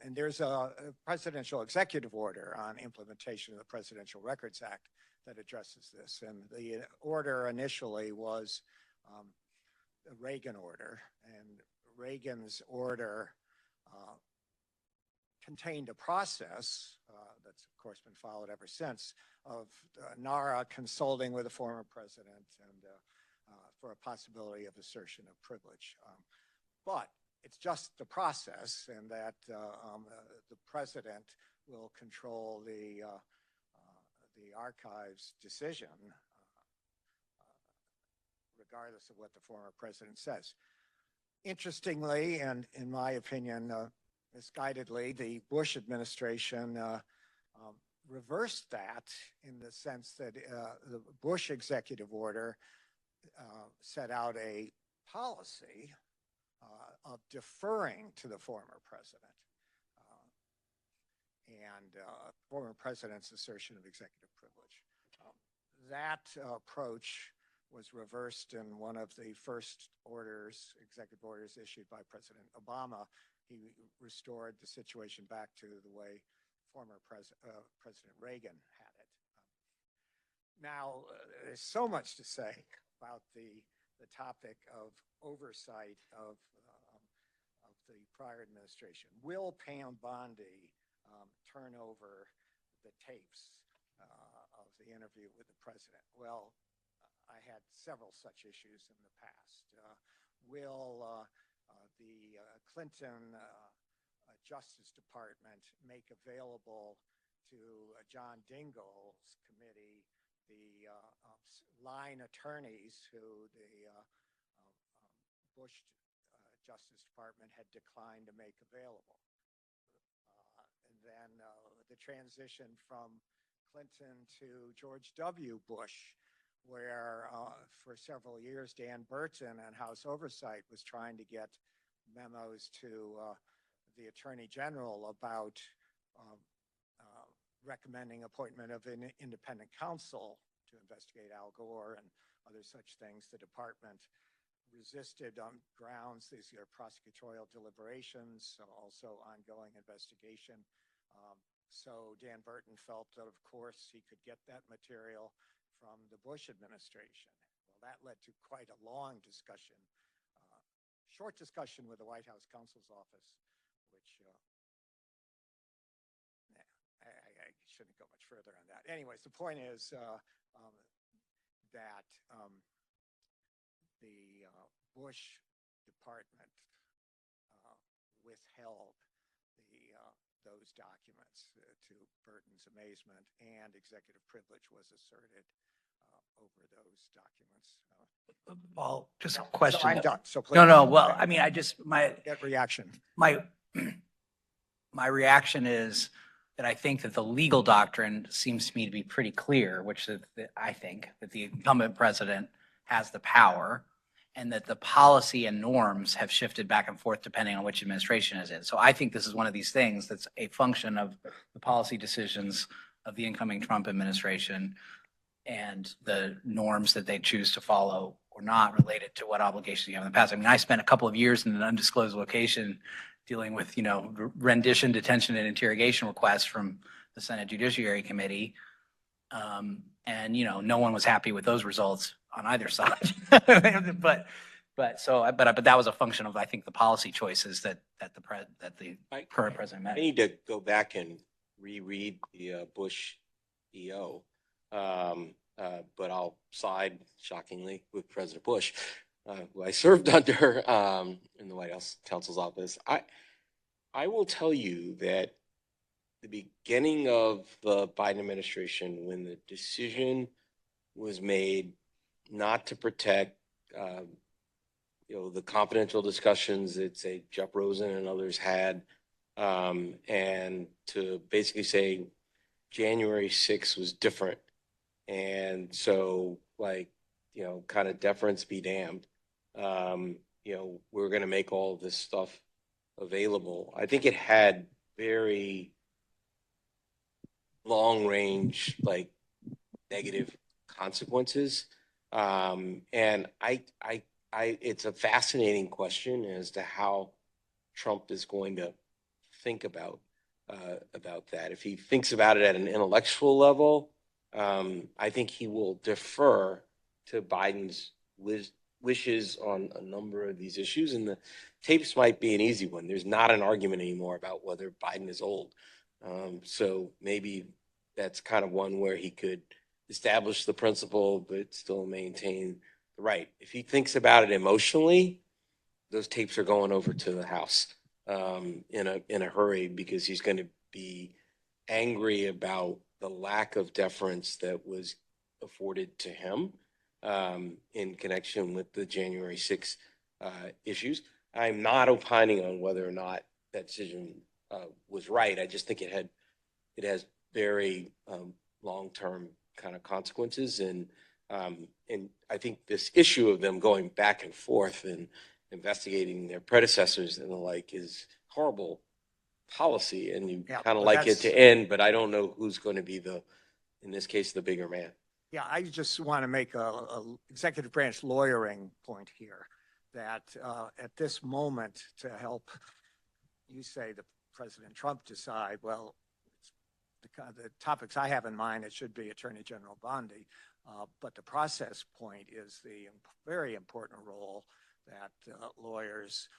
S7: And there's a presidential executive order on implementation of the Presidential Records Act that addresses this. And the order initially was the Reagan order, and Reagan's order contained a process that's of course been followed ever since of NARA consulting with the former president and for a possibility of assertion of privilege. But it's just the process, and that the president will control the archive's decision regardless of what the former president says. Interestingly, and in my opinion, misguidedly, the Bush administration reversed that in the sense that the Bush executive order set out a policy of deferring to the former president and former president's assertion of executive privilege. That approach was reversed in one of the first orders, executive orders issued by President Obama. He restored the situation back to the way former President Reagan had it. Now, there's so much to say about the topic of oversight of the prior administration. Will Pam Bondi turn over the tapes of the interview with the president? Well, I had several such issues in the past. Will the Clinton Justice Department make available to John Dingell's committee the line attorneys who the Bush Justice Department had declined to make available? And then the transition from Clinton to George W. Bush, where for several years Dan Burton and House Oversight was trying to get memos to the Attorney General about recommending appointment of an independent counsel to investigate Al Gore and other such things. The department resisted on grounds, these are prosecutorial deliberations, so also ongoing investigation. So Dan Burton felt that, of course, he could get that material from the Bush administration. Well, that led to quite a long discussion, short discussion with the White House counsel's office, which I shouldn't go much further on that. Anyways, the point is that the Bush department withheld those documents to Burton's amazement, and executive privilege was asserted over those documents.
S2: Well, just a
S7: So
S2: question.
S7: I'm done. So please.
S2: No. Well, I mean,
S7: Get reaction.
S2: my reaction is that I think that the legal doctrine seems to me to be pretty clear, which is that I think that the incumbent president has the power, and that the policy and norms have shifted back and forth depending on which administration is in. So I think this is one of these things that's a function of the policy decisions of the incoming Trump administration and the norms that they choose to follow or not related to what obligations you have in the past. I mean, I spent a couple of years in an undisclosed location dealing with, rendition, detention, and interrogation requests from the Senate Judiciary Committee. And, no one was happy with those results on either side. but that was a function of, I think, the policy choices that the current president
S3: I
S2: made.
S3: need to go back and reread the Bush EO. but I'll side, shockingly, with President Bush, who I served under in the White House counsel's office. I will tell you that the beginning of the Biden administration, when the decision was made not to protect, the confidential discussions that, say, Jeff Rosen and others had, and to basically say January 6th was different. And so, kind of deference be damned. We're going to make all of this stuff available. I think it had very long range, negative consequences. And it's a fascinating question as to how Trump is going to think about that. If he thinks about it at an intellectual level, I think he will defer to Biden's wishes on a number of these issues, and the tapes might be an easy one. There's not an argument anymore about whether Biden is old. So maybe that's kind of one where he could establish the principle, but still maintain the right. If he thinks about it emotionally, those tapes are going over to the House in a hurry, because he's going to be angry about the lack of deference that was afforded to him in connection with the January 6th issues. I'm not opining on whether or not that decision was right. I just think it has very long-term kind of consequences, and I think this issue of them going back and forth and investigating their predecessors and the like is horrible policy, and you kind of like it to end, but I don't know who's going to be in this case, the bigger man.
S7: Yeah, I just want to make a executive branch lawyering point here, that at this moment, to help you say the President Trump decide, well, the topics I have in mind, it should be Attorney General Bondi, but the process point is the very important role that lawyers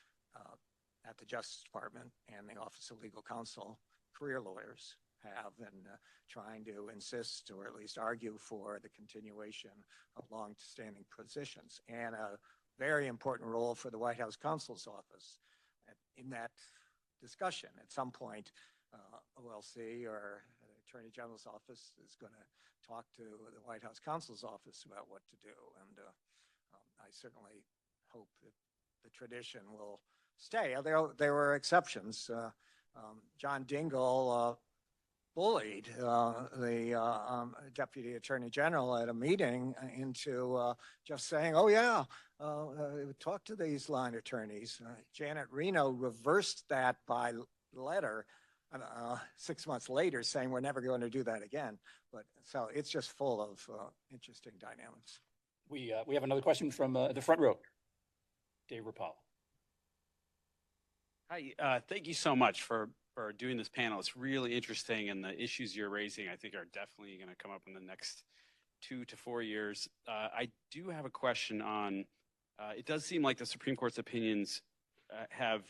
S7: at the Justice Department and the Office of Legal Counsel, career lawyers, have in trying to insist or at least argue for the continuation of long-standing positions, and a very important role for the White House counsel's office in that discussion. At some point, OLC or the Attorney General's office is going to talk to the White House counsel's office about what to do, and I certainly hope that the tradition will stay. There were exceptions. John Dingell bullied the Deputy Attorney General at a meeting into just saying, oh yeah, talk to these line attorneys. Janet Reno reversed that by letter 6 months later, saying we're never going to do that again. But so it's just full of interesting dynamics.
S1: We have another question from the front row. Dave Rapallo.
S8: Hi, thank you so much for doing this panel. It's really interesting, and the issues you're raising, I think, are definitely going to come up in the next 2 to 4 years. I do have a question on, it does seem like the Supreme Court's opinions have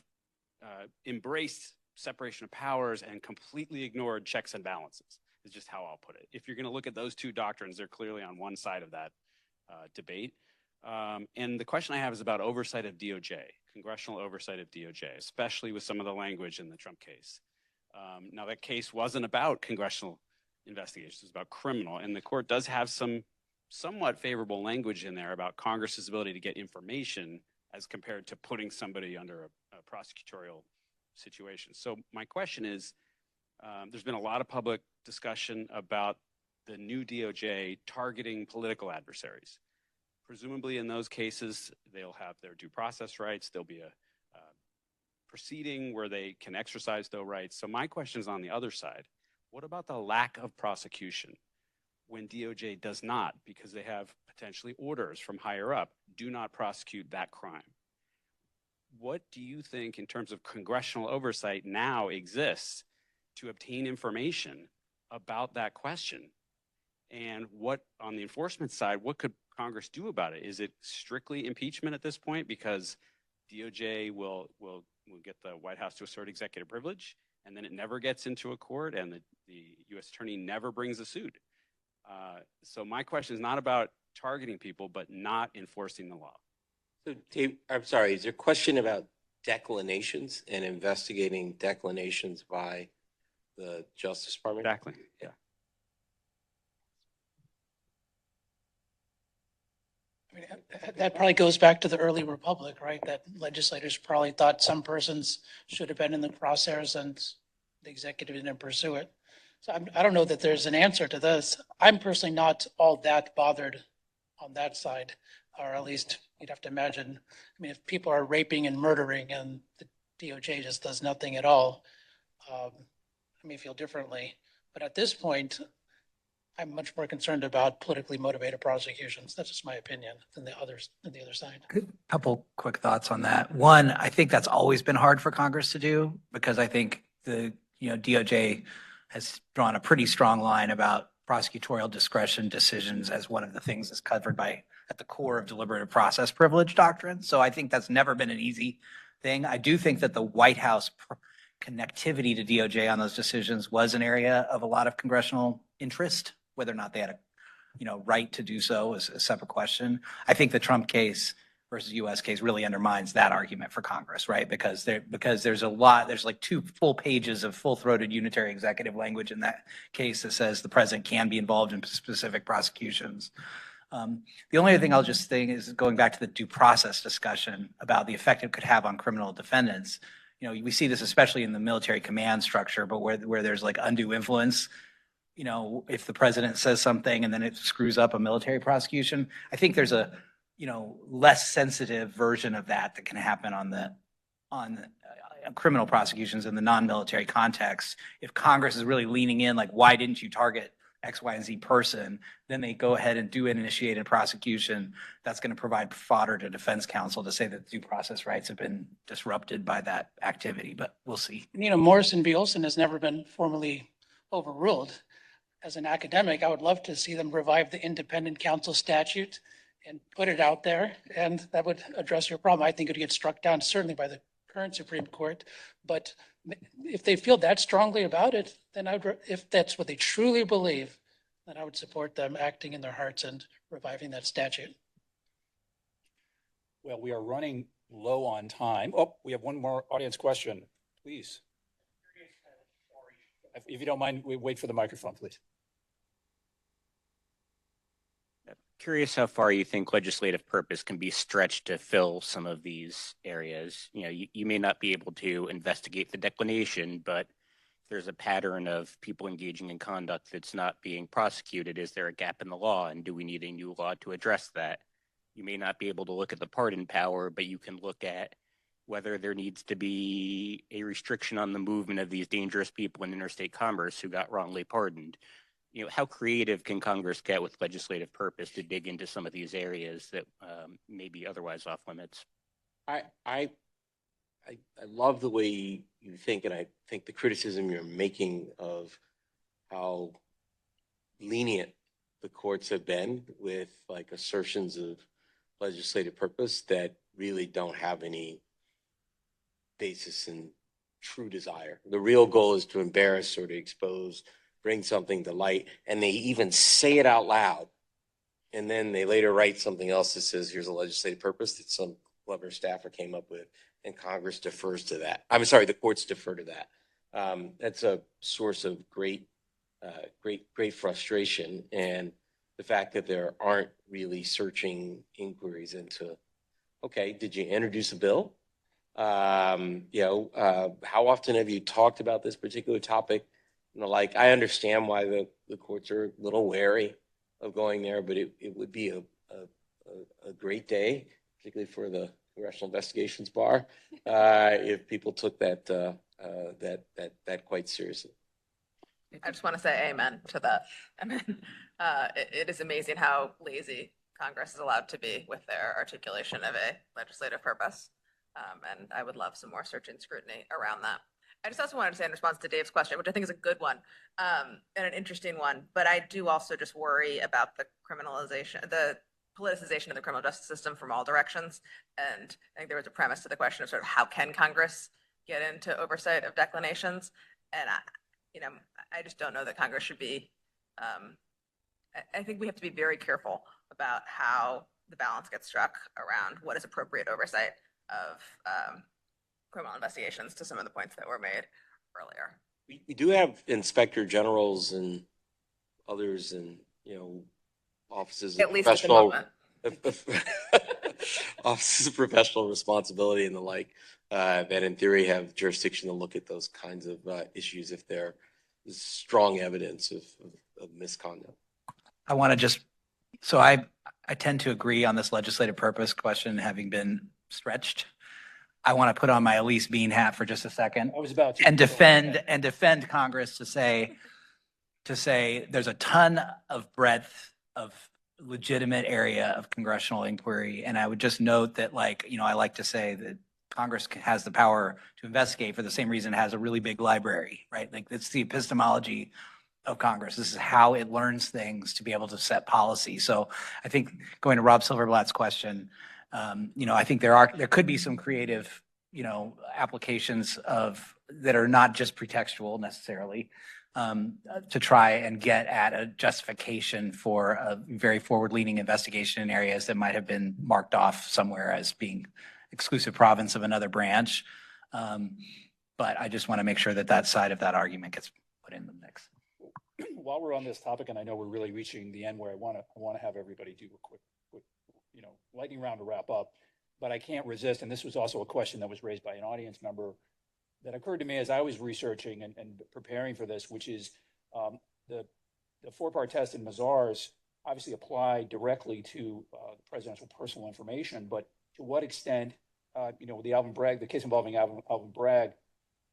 S8: embraced separation of powers and completely ignored checks and balances, is just how I'll put it. If you're going to look at those two doctrines, they're clearly on one side of that debate. And the question I have is about oversight of DOJ, congressional oversight of DOJ, especially with some of the language in the Trump case. Now, that case wasn't about congressional investigations, it was about criminal, and the court does have some somewhat favorable language in there about Congress's ability to get information as compared to putting somebody under a prosecutorial situation. So my question is, there's been a lot of public discussion about the new DOJ targeting political adversaries. Presumably in those cases, they'll have their due process rights. There'll be a proceeding where they can exercise those rights. So my question is on the other side. What about the lack of prosecution when DOJ does not, because they have potentially orders from higher up, do not prosecute that crime? What do you think in terms of congressional oversight now exists to obtain information about that question? And what, on the enforcement side, what could Congress do about it? Is it strictly impeachment at this point because DOJ will get the White House to assert executive privilege, and then it never gets into a court, and the U.S. attorney never brings a suit? So my question is not about targeting people, but not enforcing the law.
S3: So Dave, I'm sorry, is there a question about declinations and investigating declinations by the Justice Department?
S8: Exactly.
S3: Yeah.
S5: I mean, that probably goes back to the early republic, right? That legislators probably thought some persons should have been in the crosshairs and the executive didn't pursue it. So I don't know that there's an answer to this. I'm personally not all that bothered on that side, or at least you'd have to imagine. I mean, if people are raping and murdering and the DOJ just does nothing at all, I may feel differently. But at this point, I'm much more concerned about politically motivated prosecutions. That's just my opinion than the others, than the other side.
S2: Couple quick thoughts on that. One, I think that's always been hard for Congress to do because I think the, DOJ has drawn a pretty strong line about prosecutorial discretion decisions as one of the things that's covered by at the core of deliberative process privilege doctrine. So I think that's never been an easy thing. I do think that the White House connectivity to DOJ on those decisions was an area of a lot of congressional interest. Whether or not they had a, right to do so is a separate question. I think the Trump case versus U.S. case really undermines that argument for Congress, right? Because there's like 2 full pages of full-throated unitary executive language in that case that says the president can be involved in specific prosecutions. The only other thing I'll just think is going back to the due process discussion about the effect it could have on criminal defendants. We see this especially in the military command structure, but where there's like undue influence. If the president says something and then it screws up a military prosecution, I think there's a, less sensitive version of that can happen on criminal prosecutions in the non-military context. If Congress is really leaning in, like, why didn't you target X, Y, and Z person? Then they go ahead and do an initiated prosecution. That's going to provide fodder to defense counsel to say that due process rights have been disrupted by that activity, but we'll see.
S5: Morrison v. Olson has never been formally overruled. As an academic, I would love to see them revive the independent counsel statute and put it out there, and that would address your problem. I think it would get struck down certainly by the current Supreme Court, but if they feel that strongly about it, then if that's what they truly believe, then I would support them acting in their hearts and reviving that statute.
S1: Well, we are running low on time. Oh, we have one more audience question, please. If you don't mind, we wait for the microphone, please.
S9: Curious how far you think legislative purpose can be stretched to fill some of these areas. You may not be able to investigate the declination, but there's a pattern of people engaging in conduct that's not being prosecuted. Is there a gap in the law, and do we need a new law to address that? You may not be able to look at the pardon power, but you can look at whether there needs to be a restriction on the movement of these dangerous people in interstate commerce who got wrongly pardoned. How creative can Congress get with legislative purpose to dig into some of these areas that may be otherwise off limits?
S3: I love the way you think, and I think the criticism you're making of how lenient the courts have been with like assertions of legislative purpose that really don't have any basis in true desire. The real goal is to embarrass or to expose, bring something to light, and they even say it out loud. And then they later write something else that says, here's a legislative purpose that some clever staffer came up with, and Congress defers to that. I'm sorry, the courts defer to that. That's a source of great frustration. And the fact that there aren't really searching inquiries into, okay, did you introduce a bill? How often have you talked about this particular topic? I understand why the courts are a little wary of going there, but it would be a great day, particularly for the Congressional Investigations Bar, if people took that quite seriously.
S4: I just want to say amen to that. I mean, it is amazing how lazy Congress is allowed to be with their articulation of a legislative purpose. And I would love some more searching scrutiny around that. I just also wanted to say in response to Dave's question, which I think is a good one and an interesting one, but I do also just worry about the politicization of the criminal justice system from all directions. And I think there was a premise to the question of sort of how can Congress get into oversight of declinations? And I just don't know that Congress should be I think we have to be very careful about how the balance gets struck around what is appropriate oversight of criminal investigations, to some of the points that were made earlier.
S3: We do have inspector generals and others and, offices of
S4: At least at the
S3: professional,
S4: moment.
S3: offices of professional responsibility and the like, that in theory have jurisdiction to look at those kinds of issues if there is strong evidence of misconduct.
S2: I want to just, so I tend to agree on this legislative purpose question having been stretched. I want to put on my Elise Bean hat for just a second
S1: I was about to.
S2: and defend Congress to say there's a ton of breadth of legitimate area of congressional inquiry. And I would just note that, I like to say that Congress has the power to investigate for the same reason it has a really big library, right? Like, it's the epistemology of Congress. This is how it learns things to be able to set policy. So I think, going to Rob Silverblatt's question, I think there could be some creative, applications that are not just pretextual necessarily, to try and get at a justification for a very forward-leaning investigation in areas that might have been marked off somewhere as being exclusive province of another branch. But I just want to make sure that side of that argument gets put in the mix.
S1: While we're on this topic, and I know we're really reaching the end where I want to have everybody do a quick, lightning round to wrap up, but I can't resist. And this was also a question that was raised by an audience member that occurred to me as I was researching and preparing for this, which is the four-part test in Mazars obviously apply directly to presidential personal information, but to what extent, the case involving Alvin Bragg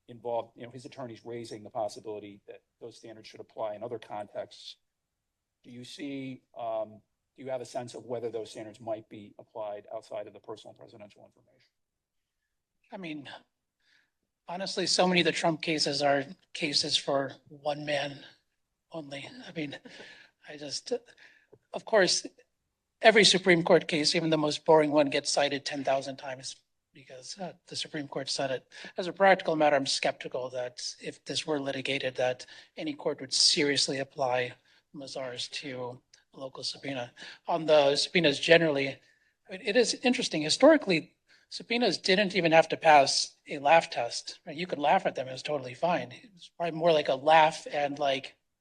S1: involved, his attorneys raising the possibility that those standards should apply in other contexts. Do you have a sense of whether those standards might be applied outside of the personal presidential information?
S5: I mean, honestly, so many of the Trump cases are cases for one man only. I mean, of course, every Supreme Court case, even the most boring one, gets cited 10,000 times because the Supreme Court said it. As a practical matter, I'm skeptical that if this were litigated, that any court would seriously apply Mazars to a local subpoena. On the subpoenas generally, it is interesting. Historically, subpoenas didn't even have to pass a laugh test. Right? You could laugh at them, it was totally fine. It was probably more like a laugh and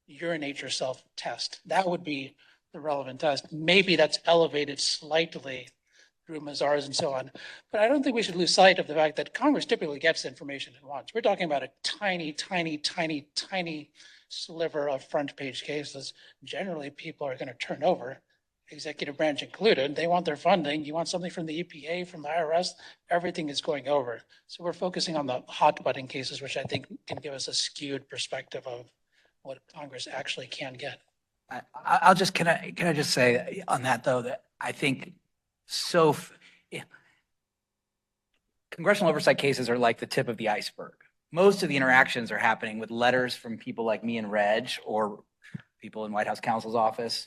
S5: urinate yourself test. That would be the relevant test. Maybe that's elevated slightly through Mazars and so on. But I don't think we should lose sight of the fact that Congress typically gets information it wants. We're talking about a tiny, tiny, tiny, tiny sliver of front page cases. Generally, people are going to turn over, executive branch included. They want their funding. You want something from the EPA, from the IRS, everything is going over. So we're focusing on the hot button cases, which I think can give us a skewed perspective of what Congress actually can get.
S2: Can I just say on that, though, that I think congressional oversight cases are like the tip of the iceberg. Most of the interactions are happening with letters from people like me and Reg, or people in White House counsel's office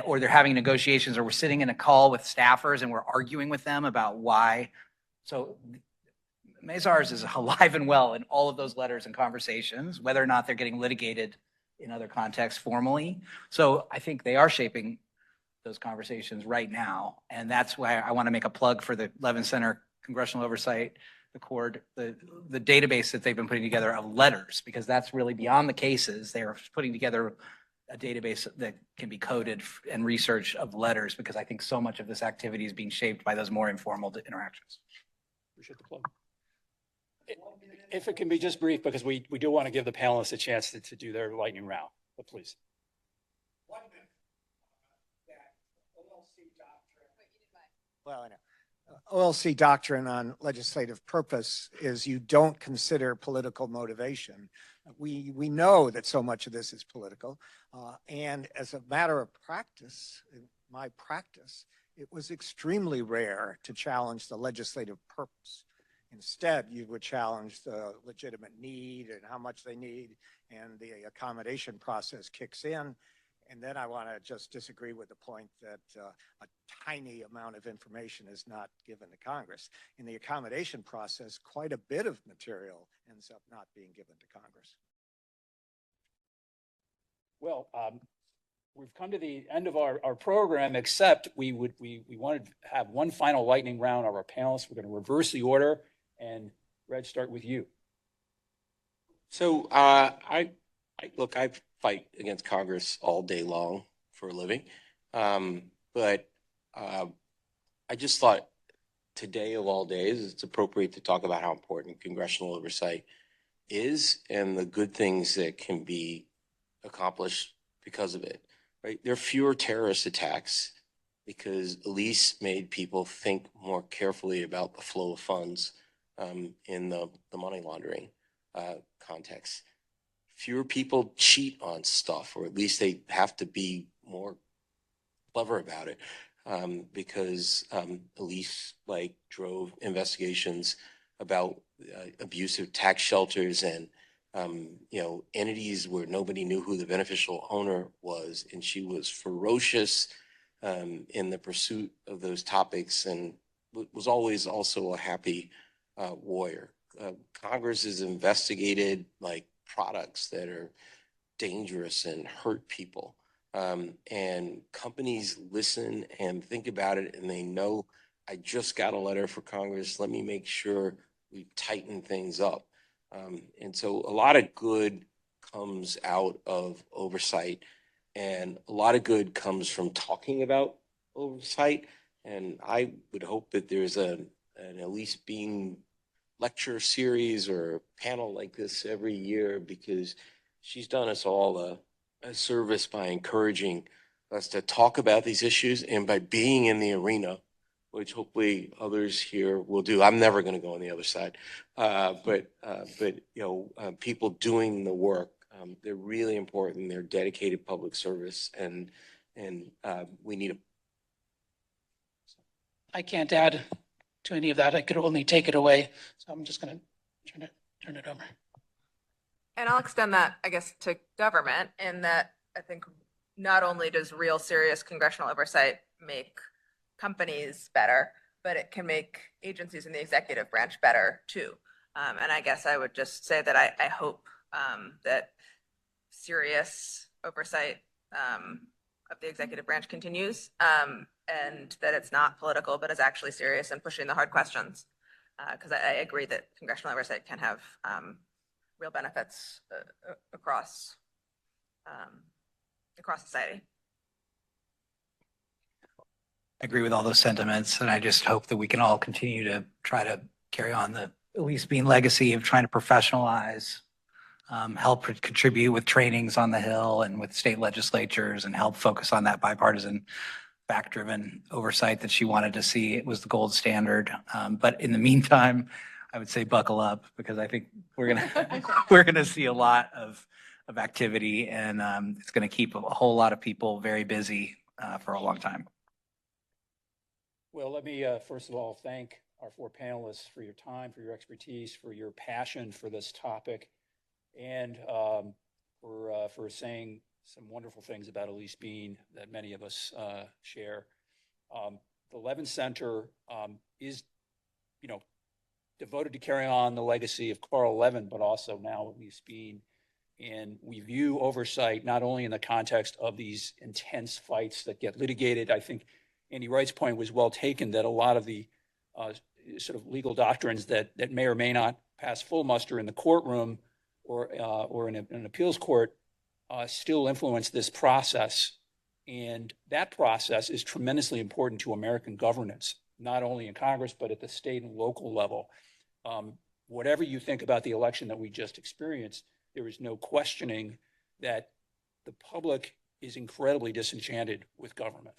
S2: or they're having negotiations, or we're sitting in a call with staffers and we're arguing with them about why. So Mazars is alive and well in all of those letters and conversations, whether or not they're getting litigated in other contexts formally. So I think they are shaping those conversations right now. And that's why I want to make a plug for the Levin Center Congressional Oversight, the database that they've been putting together of letters, because that's really beyond the cases. They're putting together a database that can be coded and research of letters, because I think so much of this activity is being shaped by those more informal interactions.
S1: Appreciate the plug. If it can be just brief, because we do want to give the panelists a chance to do their lightning round, but please.
S7: Well, I know. OLC doctrine on legislative purpose is you don't consider political motivation. We know that so much of this is political. And as a matter of practice, in my practice, it was extremely rare to challenge the legislative purpose. Instead, you would challenge the legitimate need and how much they need, and the accommodation process kicks in. And then I want to just disagree with the point that a tiny amount of information is not given to Congress. In the accommodation process, quite a bit of material ends up not being given to Congress.
S1: Well, we've come to the end of our program, except we wanted to have one final lightning round of our panelists. We're going to reverse the order, and Reg, start with you.
S3: So I fight against Congress all day long for a living. But I just thought today of all days, it's appropriate to talk about how important congressional oversight is and the good things that can be accomplished because of it, right? There are fewer terrorist attacks because Ellis made people think more carefully about the flow of funds in the money laundering context. Fewer people cheat on stuff, or at least they have to be more clever about it, because Ellis drove investigations about abusive tax shelters and entities where nobody knew who the beneficial owner was, and she was ferocious in the pursuit of those topics and was always also a happy warrior. Congress has investigated products that are dangerous and hurt people. And companies listen and think about it, and they know, I just got a letter for Congress. Let me make sure we tighten things up. And so a lot of good comes out of oversight, and a lot of good comes from talking about oversight. And I would hope that there's an Ellis Bean lecture series or panel like this every year, because she's done us all a service by encouraging us to talk about these issues and by being in the arena, which hopefully others here will do. I'm never going to go on the other side, but people doing the work, they're really important. They're dedicated public service, and we need them.
S5: I can't add to any of that. I could only take it away. So I'm just going to turn it over.
S4: And I'll extend that, I guess, to government, in that I think not only does real serious congressional oversight make companies better, but it can make agencies in the executive branch better too. And I guess I would just say that I hope that serious oversight of the executive branch continues, and that it's not political, but is actually serious and pushing the hard questions. Because I agree that congressional oversight can have real benefits across society.
S2: I agree with all those sentiments, and I just hope that we can all continue to try to carry on the Ellis Bean legacy of trying to professionalize, help contribute with trainings on the Hill and with state legislatures, and help focus on that bipartisan, fact-driven oversight that she wanted to see. It was the gold standard. But in the meantime, I would say buckle up, because I think we're gonna see a lot of activity, and it's gonna keep a whole lot of people very busy for a long time.
S1: Well, let me first of all thank our four panelists for your time, for your expertise, for your passion for this topic, and for saying some wonderful things about Ellis Bean that many of us share. The Levin Center is, devoted to carrying on the legacy of Carl Levin, but also now Ellis Bean. And we view oversight not only in the context of these intense fights that get litigated. I think Andy Wright's point was well taken, that a lot of the sort of legal doctrines that may or may not pass full muster in the courtroom or in an appeals court still influence this process. And that process is tremendously important to American governance, not only in Congress, but at the state and local level. Whatever you think about the election that we just experienced, there is no questioning that the public is incredibly disenchanted with government.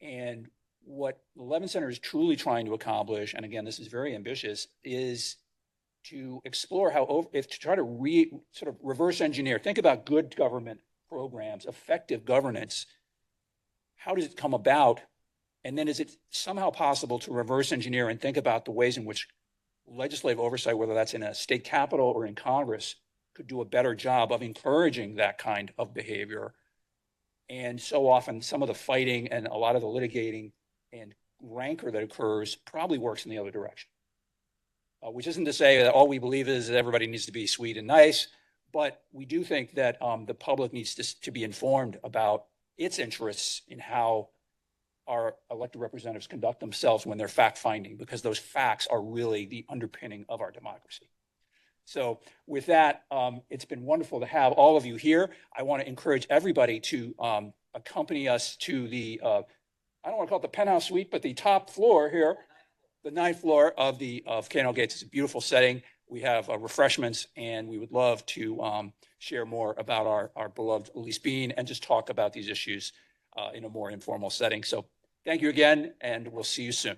S1: And what the Levin Center is truly trying to accomplish, and again, this is very ambitious, is to explore to try to sort of reverse engineer, think about good government programs, effective governance. How does it come about? And then is it somehow possible to reverse engineer and think about the ways in which legislative oversight, whether that's in a state capitol or in Congress, could do a better job of encouraging that kind of behavior? And so often some of the fighting and a lot of the litigating and rancor that occurs probably works in the other direction. Which isn't to say that all we believe is that everybody needs to be sweet and nice, But we do think that the public needs to be informed about its interests in how our elected representatives conduct themselves when they're fact-finding, because those facts are really the underpinning of our democracy. So with that, it's been wonderful to have all of you here. I want to encourage everybody to accompany us to the, I don't want to call it the penthouse suite, but the top floor here, the 9th floor of K&L Gates. It's a beautiful setting. We have refreshments, and we would love to share more about our beloved Ellis Bean and just talk about these issues in a more informal setting. So thank you again, and we'll see you soon.